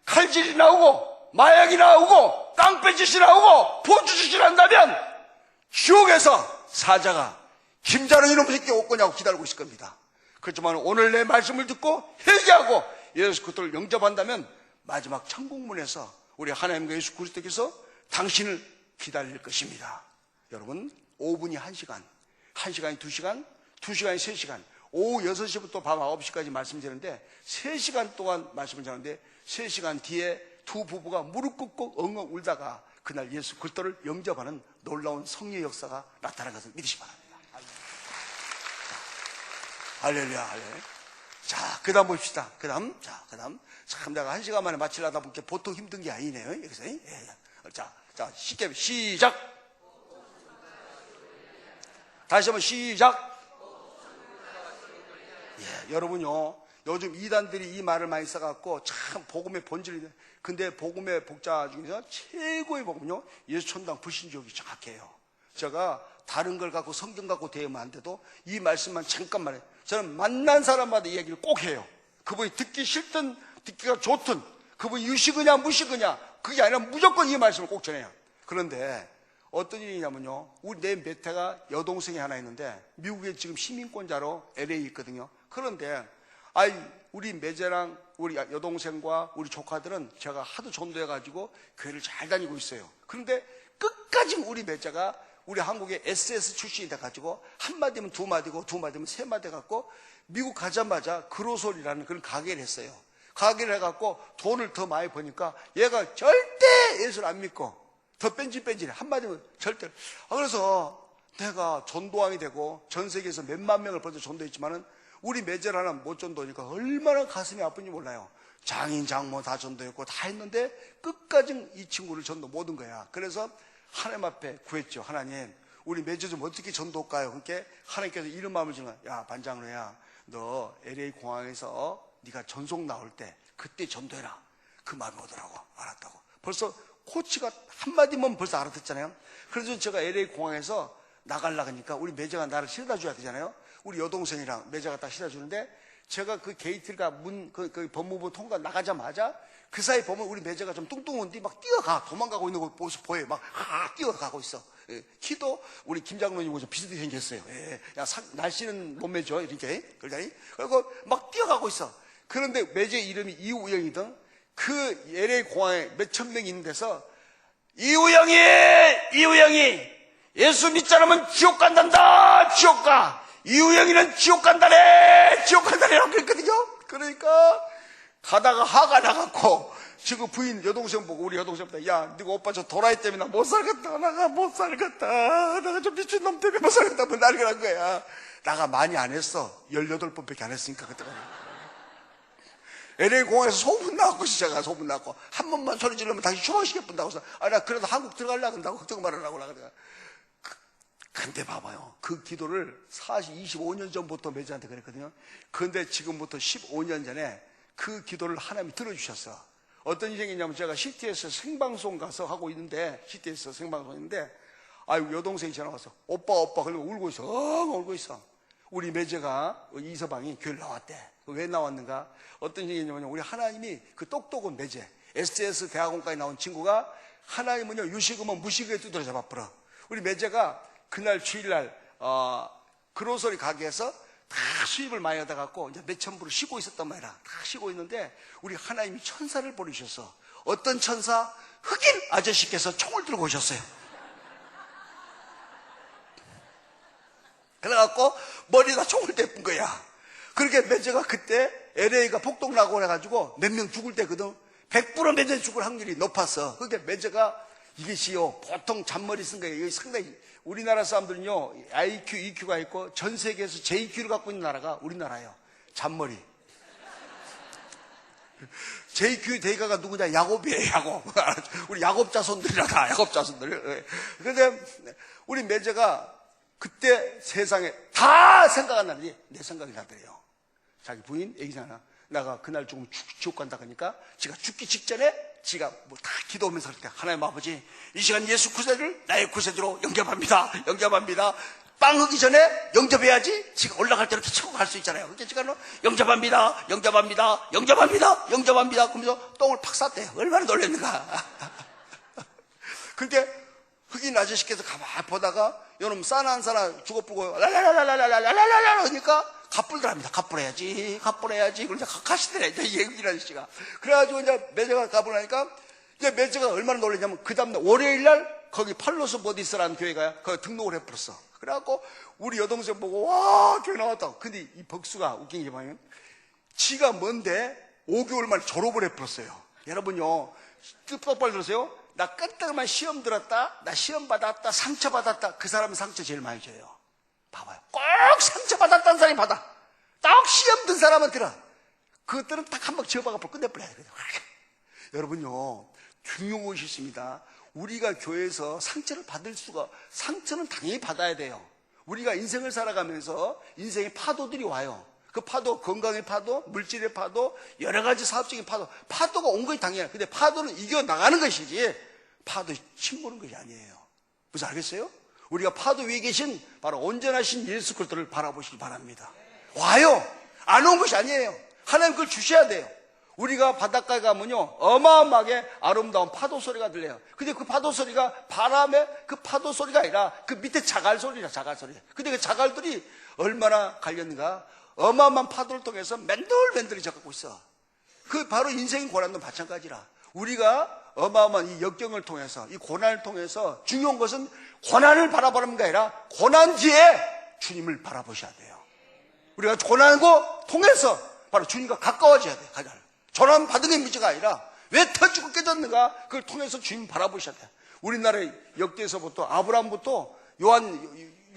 S2: 칼질이 나오고 마약이 나오고 땅배짓이 나오고 포주짓이 한다면 지옥에서 사자가 김자는 이놈 새끼 올 거냐고 기다리고 있을 겁니다. 그렇지만 오늘 내 말씀을 듣고 회개하고 예수 그리스도를 영접한다면 마지막 천국문에서 우리 하나님과 예수 그리스도께서 당신을 기다릴 것입니다. 여러분, 5분이 1시간, 1시간이 2시간, 2시간이 3시간, 오후 6시부터 밤 9시까지 말씀드리는데 3시간 동안 말씀을 전하는데 3시간 뒤에 두 부부가 무릎 꿇고 엉엉 울다가 그날 예수 그리스도를 영접하는 놀라운 성령 역사가 나타난 것을 믿으시기 바랍니다. 할렐루야, 할렐루야. 자, 그 다음 봅시다. 그 다음. 참 내가 1시간 만에 마치려다 보니까 보통 힘든 게 아니네요. 여기서. 자, 쉽게 시작. 다시 한번 시작. 여러분요, 요즘 이단들이 이 말을 많이 써갖고 참 복음의 본질이, 근데 복음의 복자 중에서 최고의 복음은요, 예수 천당 불신족이 정확해요. 제가 다른 걸 갖고 성경 갖고 대하면 안 돼도 이 말씀만 잠깐만 해요. 저는 만난 사람마다 이 얘기를 꼭 해요. 그분이 듣기 싫든 듣기가 좋든 그분이 유식이냐 무식이냐 그게 아니라 무조건 이 말씀을 꼭 전해요. 그런데 어떤 일이냐면요, 우리 내 몇 해가 여동생이 하나 있는데 미국에 지금 시민권자로 LA에 있거든요. 그런데 우리 매제랑 우리 여동생과 우리 조카들은 제가 하도 전도해가지고 교회를 잘 다니고 있어요. 그런데 끝까지 우리 매제가 우리 한국의 SS 출신이 돼가지고 한마디면 두마디고 두마디면 세마디 갖고 미국 가자마자 그로솔이라는 그런 가게를 했어요. 가기를 해갖고 돈을 더 많이 버니까 얘가 절대 예수를 안 믿고 더 뺀질뺀질해. 한마디면 절대. 그래서 내가 전도왕이 되고 전 세계에서 몇만 명을 벌써 전도했지만은 우리 매제를 하나 못 전도하니까 얼마나 가슴이 아픈지 몰라요. 장인, 장모 다 전도했고 다 했는데 끝까지 이 친구를 전도 못 한 거야. 그래서 하나님 앞에 구했죠. 하나님, 우리 매제 좀 어떻게 전도할까요? 그러니까 하나님께서 이런 마음을 주는 거야. 야, 반장로야, 너 LA 공항에서 네가 전송 나올 때 그때 전도해라. 그 말을 오더라고. 알았다고. 벌써 코치가 한마디만 벌써 알아듣잖아요. 그래서 제가 LA 공항에서 나가려고 하니까 우리 매제가 나를 실어다 줘야 되잖아요. 우리 여동생이랑 매제가 딱 실어다 주는데 제가 그 게이트가 그 법무부 통과 나가자마자 그 사이 보면 우리 매제가 좀 뚱뚱한데 막 뛰어가. 도망가고 있는 거 보여요. 막 뛰어가고 있어. 예. 키도 우리 김 장로님하고 좀 비슷하게 생겼어요. 예. 야, 날씨는 못 매죠. 이렇게. 그러더니. 그리고 막 뛰어가고 있어. 그런데 매제 이름이 이우영이든 그 LA 공항에 몇천 명이 있는 데서 이우영이 예수 믿지 않으면 지옥 간단다. 지옥 가. 이우영이는 지옥 간다네. 지옥 간다네라고 그랬거든요. 그러니까 가다가 화가 나갖고 지금 부인 여동생 보고 우리 여동생 보다 야, 네가 오빠 저 도라이 때문에 나 못 살겠다. 나가 못 살겠다. 나가 저 미친놈 때문에 못 살겠다. 뭐 난리가 난 거야. 나가 많이 안 했어. 18번밖에 안 했으니까 그때가. LA 공항에서 소문 나고 시작한 소문 나고 한 번만 소리 지르면 다시 추방시켜 본다고 해서 나 그래도 한국 들어가려고 한다고 걱정 말하라고 나가. 근데 봐봐요. 그 기도를 25년 전부터 매제한테 그랬거든요. 근데 지금부터 15년 전에 그 기도를 하나님이 들어주셨어. 어떤 일이 생겼냐면 제가 CT에서 생방송 가서 하고 있는데 CT에서 생방송인데 아유 여동생이 전화 와서 오빠 그러면 울고 있어. 울고 있어. 우리 매제가 이서방이 교회를 나왔대. 왜 나왔는가? 어떤 일이 있냐면 우리 하나님이 그 똑똑한 매제 SS 대학원까지 나온 친구가 하나님은요 유식음은 무식에 두드려 잡아버려. 우리 매제가 그날 주일날 그로서리 가게에서 다 수입을 많이 얻어갖고 이제 몇천 불을 쉬고 있었단 말이야. 다 쉬고 있는데 우리 하나님이 천사를 보내주셨어. 어떤 천사? 흑인 아저씨께서 총을 들고 오셨어요. 그래갖고 머리에다 총을 대쁜 거야. 그렇게 매제가 그때 LA가 폭동나고 그래가지고 몇 명 죽을 때거든. 100% 매제 죽을 확률이 높았어. 그러니까 매제가 이것이요 보통 잔머리 쓴 거예요. 이게 상당히 우리나라 사람들은요 IQ, EQ가 있고 전 세계에서 JQ를 갖고 있는 나라가 우리나라예요. 잔머리. JQ 대가가 누구냐? 야곱이에요. 야곱. 우리 야곱 자손들이라 야곱 자손들. 그런데 우리 매제가 그때 세상에 다 생각 안 나는데 내 생각이 나더래요. 자기 부인 애기잖아. 내가 그날 죽으면 지옥 간다 그러니까 지가 죽기 직전에 지가 뭐 다 기도하면서 할 때 하나님 아버지 이 시간 예수 구세주를 나의 구세주로 영접합니다. 빵 하기 전에 영접해야지 지가 올라갈 때 이렇게 치고 갈 수 있잖아요. 그러니까 지가 영접합니다. 그러면서 똥을 팍 쌌대요. 얼마나 놀랐는가. 그러니까 흑인 아저씨께서 가만히 보다가 요놈 싸나 안 싸나 죽어보고 랄랄랄랄랄랄랄랄랄 하니까 갑불들 합니다. 갑불해야지. 그러니까 가시더래. 이제 흑인 아저씨가. 그래가지고 이제 매제가 갑을 하니까 이제 매제가 얼마나 놀랐냐면 그 다음날 월요일날 거기 팔로스 버디스라는 교회가 거기 등록을 해버렸어. 그래갖고 우리 여동생 보고 와 교회 나왔다. 근데 이 벅수가 웃긴 게 뭐냐면 지가 뭔데 5개월 만에 졸업을 해버렸어요. 여러분요 똑바로 들으세요. 나 끝까지만 시험 들었다, 나 시험 받았다, 상처 받았다. 그 사람은 상처 제일 많이 줘요. 봐봐요. 꼭 상처 받았다는 사람이 받아. 딱 시험 든 사람은 들어. 그것들은 딱 한 번 지어봐갖고 끝내버려야 돼요. 여러분요, 중요한 것이 있습니다. 우리가 교회에서 상처를 받을 수가, 상처는 당연히 받아야 돼요. 우리가 인생을 살아가면서 인생의 파도들이 와요. 그 파도, 건강의 파도, 물질의 파도, 여러 가지 사업적인 파도, 파도가 온 것이 당연해요. 근데 파도는 이겨나가는 것이지, 파도 침몰은 것이 아니에요. 무슨 알겠어요? 우리가 파도 위에 계신 바로 온전하신 예수 그리스도를 바라보시기 바랍니다. 와요. 안 온 것이 아니에요. 하나님 그걸 주셔야 돼요. 우리가 바닷가에 가면요 어마어마하게 아름다운 파도 소리가 들려요. 근데 그 파도 소리가 바람의 그 파도 소리가 아니라 그 밑에 자갈 소리라. 자갈 소리. 근데 그 자갈들이 얼마나 갈렸는가. 어마어마한 파도를 통해서 맨들맨들해져 갖고 있어. 그 바로 인생의 고난도 마찬가지라. 우리가 어마어마한 이 역경을 통해서, 이 고난을 통해서 중요한 것은 고난을 바라보는 게 아니라 고난 뒤에 주님을 바라보셔야 돼요. 우리가 고난을 통해서 바로 주님과 가까워져야 돼요. 조난 받은 게 문제가 아니라 왜 터지고 깨졌는가? 그걸 통해서 주님 바라보셔야 돼. 우리나라의 역대에서부터 아브라함부터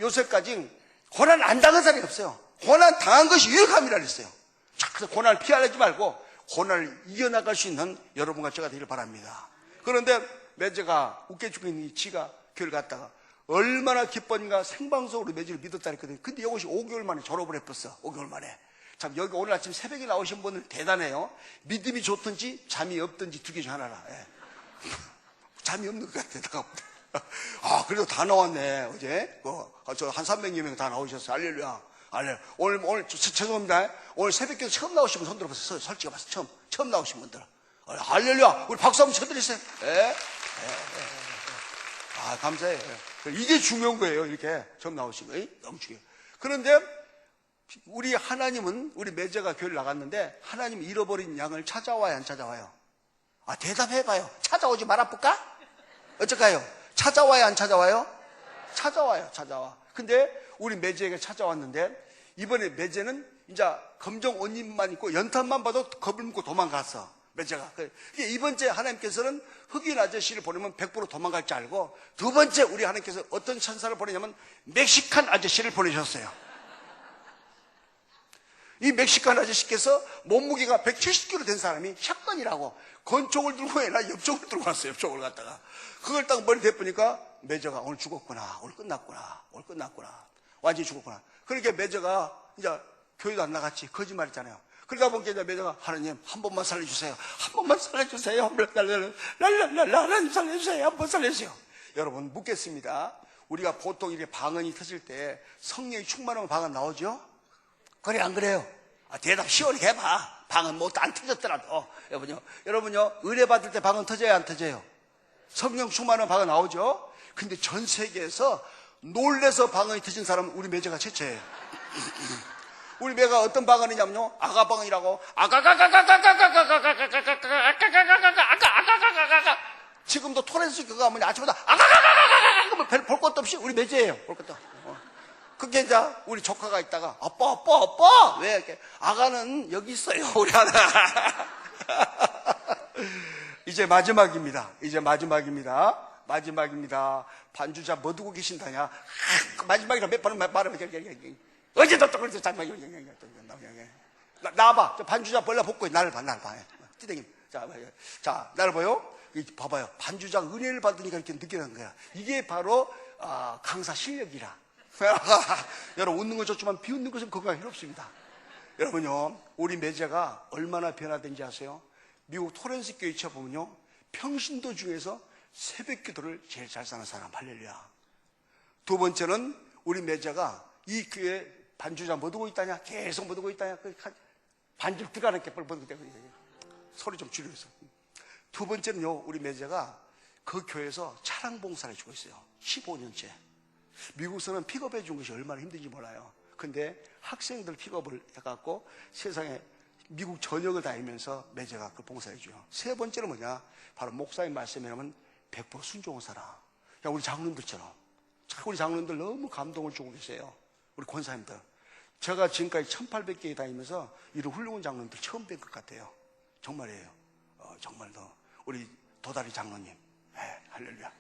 S2: 요셉까지 고난 안 당한 사람이 없어요. 고난 당한 것이 유익함이라 그랬어요. 자, 그래서 고난을 피하지 말고 고난을 이겨나갈 수 있는 여러분과 제가 되기를 바랍니다. 그런데 매제가 웃겨 죽겠는 이 지가 교회를 갔다가 얼마나 기뻤는가 생방송으로 매제를 믿었다 했거든요. 근데 이것이 5개월 만에 졸업을 해버렸어. 5개월 만에. 참 여기 오늘 아침 새벽에 나오신 분들 대단해요. 믿음이 좋든지 잠이 없든지 두 개 중 하나라. 예. 잠이 없는 것 같아. 아, 그래도 다 나왔네, 어제. 저 한 300여 명 다 나오셨어요. 할렐루야. 할렐루야. 오늘, 죄송합니다. 오늘 새벽에 처음 나오신 분 손 들어보세요. 솔직히 봐서 처음 나오신 분들. 할렐루야. 우리 박수 한번 쳐드리세요. 예? 아, 감사해요. 이게 중요한 거예요. 이렇게 처음 나오신 거. 너무 중요해요. 그런데 우리 하나님은, 우리 매제가 교회를 나갔는데 하나님 잃어버린 양을 찾아와요, 안 찾아와요? 아, 대답해봐요. 찾아오지 말아볼까? 어쩔까요? 찾아와요, 안 찾아와요? 찾아와요, 찾아와. 근데 우리 매제에게 찾아왔는데 이번에 매제는 이제 검정 옷 입만 입고 연탄만 봐도 겁을 먹고 도망갔어, 매제가. 이번 주에 하나님께서는 흑인 아저씨를 보내면 100% 도망갈 줄 알고 두 번째 우리 하나님께서 어떤 천사를 보내냐면 멕시칸 아저씨를 보내셨어요. 이 멕시칸 아저씨께서 몸무게가 170kg 된 사람이 샷건이라고 권총을 들고 해나 엽총을 들고 왔어요. 엽총을 갖다가 그걸 딱 머리 대보니까 매저가 오늘 죽었구나, 오늘 끝났구나, 완전히 죽었구나. 그러니까 매저가 이제 교회도 안 나갔지. 거짓말했잖아요. 그러다 보니까 이제 매저가 하나님 한 번만 살려주세요, 한 번만 살려주세요, 하나님 살려주세요, 한 번 살려주세요. 여러분 묻겠습니다. 우리가 보통 이렇게 방언이 터질 때 성령이 충만하면 방언 나오죠? 그래, 안 그래요? 아, 대답 시원하게 해봐. 방언 뭐 안 터졌더라도. 여러분요, 은혜 받을 때 방언 터져요, 안 터져요? 성령 충만하면 방언 나오죠? 근데 전 세계에서 놀래서 방언이 터진 사람은 우리 매제가 최초예요. 우리 매가 어떤 방언이냐면요, 아가 방언이라고. 지금도 토렌스 교가 하면 아침마다 아가가가가가가 볼 것도 없이 우리 매제예요. 볼 것도. 그게 이제 우리 조카가 있다가 아빠 왜 이렇게 아가는 여기 있어요, 우리 하나. 이제 마지막입니다. 반주자 뭐 두고 계신다냐? 마지막이라 몇 번은 말하면 어제도 또 그래서 장막 나와봐. 반주자 벌레 벗고 나를 봐. 띠댕이. 자, 나를 보여? 봐봐요. 반주자 은혜를 받으니까 이렇게 느끼는 거야. 이게 바로 강사 실력이라. 여러분 웃는 건 좋지만 비웃는 것은 건강에 필요없습니다. 여러분요, 우리 매제가 얼마나 변화된지 아세요? 미국 토렌스 교회 쳐보면요, 평신도 중에서 새벽 기도를 제일 잘 사는 사람. 할렐루야. 두 번째는 우리 매제가 이 교회 반주자 뭐 두고 있다냐? 계속 뭐 두고 있다냐? 반주를 들어가는 게 뻘뻘 때문에 소리 좀 줄여서. 두 번째는요, 우리 매제가 그 교회에서 차량 봉사를 해주고 있어요. 15년째. 미국에서는 픽업해 준 것이 얼마나 힘든지 몰라요. 근데 학생들 픽업을 해갖고 세상에 미국 전역을 다니면서 매제가 그 봉사해 줘요. 세 번째는 뭐냐? 바로 목사님 말씀이라면 100% 순종한 사람. 야, 우리 장로님들처럼. 우리 장로님들 너무 감동을 주고 계세요. 우리 권사님들. 제가 지금까지 1800개 다니면서 이런 훌륭한 장로님들 처음 뵌 것 같아요. 정말이에요. 정말 더. 우리 도다리 장로님. 네, 할렐루야.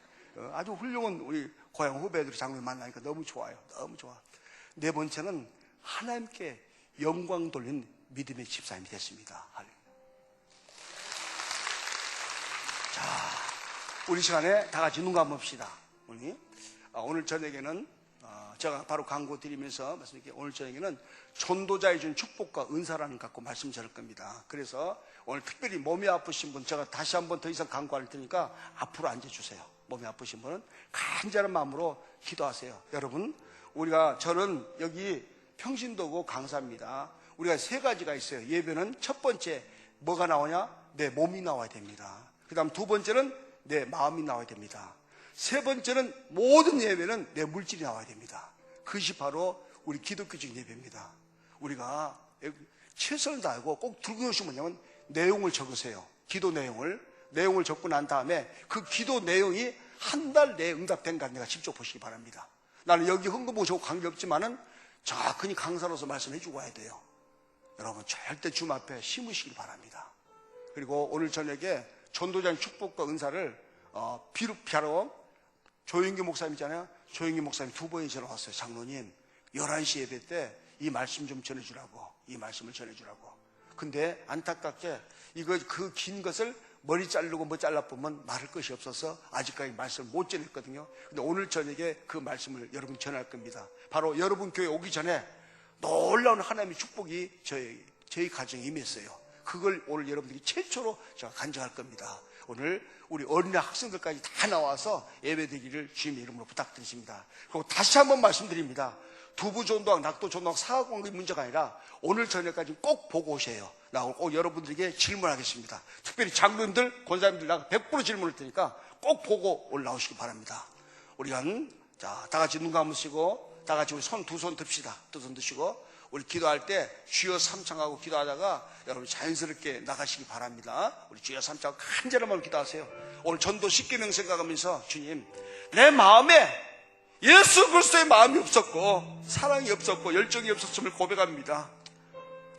S2: 아주 훌륭한 우리 고향 후배들이 장로님 만나니까 너무 좋아요. 너무 좋아. 네 번째는 하나님께 영광 돌린 믿음의 집사님이 됐습니다. 자, 우리 시간에 다 같이 눈 감읍시다. 오늘 저녁에는 제가 바로 광고 드리면서 말씀드릴게요. 오늘 저녁에는 전도자의 준 축복과 은사라는 갖고 말씀 전할 겁니다. 그래서 오늘 특별히 몸이 아프신 분, 제가 다시 한번 더 이상 광고할 테니까 앞으로 앉아주세요. 몸이 아프신 분은 간절한 마음으로 기도하세요. 여러분, 저는 여기 평신도고 강사입니다. 우리가 세 가지가 있어요. 예배는 첫 번째 뭐가 나오냐? 내 몸이 나와야 됩니다. 그 다음 두 번째는 내 마음이 나와야 됩니다. 세 번째는 모든 예배는 내 물질이 나와야 됩니다. 그것이 바로 우리 기독교적인 예배입니다. 우리가 최선을 다하고 꼭 들고 오시면 뭐냐면 내용을 적으세요. 기도 내용을 적고 난 다음에 그 기도 내용이 한 달 내에 응답된가 내가 직접 보시기 바랍니다. 나는 여기 헌금 오시고 관계없지만은 정확히 강사로서 말씀해 주고 와야 돼요. 여러분 절대 주님 앞에 심으시길 바랍니다. 그리고 오늘 저녁에 전도장 축복과 은사를 비루피하러 조영기 목사님 있잖아요. 조영기 목사님 2번이 전화 왔어요. 장로님 11시 예배 때 이 말씀 좀 전해주라고, 이 말씀을 전해주라고. 근데 안타깝게 그 긴 것을 머리 자르고 뭐 잘라보면 말할 것이 없어서 아직까지 말씀을 못 전했거든요. 근데 오늘 저녁에 그 말씀을 여러분 전할 겁니다. 바로 여러분 교회 오기 전에 놀라운 하나님의 축복이 저희 가정에 임했어요. 그걸 오늘 여러분들이 최초로 제가 간증할 겁니다. 오늘 우리 어린이 학생들까지 다 나와서 예배드리기를 주님의 이름으로 부탁드립니다. 그리고 다시 한번 말씀드립니다. 두부전도학, 낙도전도학, 사학관계 문제가 아니라 오늘 저녁까지 꼭 보고 오세요. 나 꼭 여러분들에게 질문하겠습니다. 특별히 장로님들, 권사님들 나 100% 질문할 테니까 꼭 보고 올라오시기 바랍니다. 우리가 다 같이 눈 감으시고 다 같이 우리 두 손 듭시다. 두 손 드시고 우리 기도할 때 주여 삼창하고 기도하다가 여러분 자연스럽게 나가시기 바랍니다. 우리 주여 삼창하고 간절한 기도하세요. 오늘 전도 10계명 생각하면서 주님, 내 마음에 예수 그리스도의 마음이 없었고 사랑이 없었고 열정이 없었음을 고백합니다.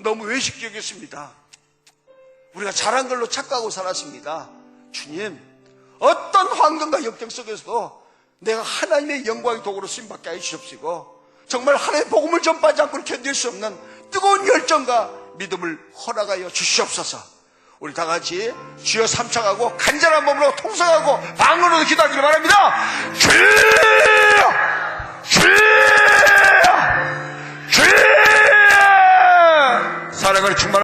S2: 너무 외식적이었습니다. 우리가 잘한 걸로 착각하고 살았습니다. 주님, 어떤 환경과 역경 속에서도 내가 하나님의 영광의 도구로 쓰임받게 해주시옵시고 정말 하나님의 복음을 전파하지 않고 견딜 수 없는 뜨거운 열정과 믿음을 허락하여 주시옵소서. 우리 다 같이 주여 삼창하고 간절한 마음으로 통성하고 방언으로 기도하기를 바랍니다. 주여! 주여! 주여! 사랑을 충만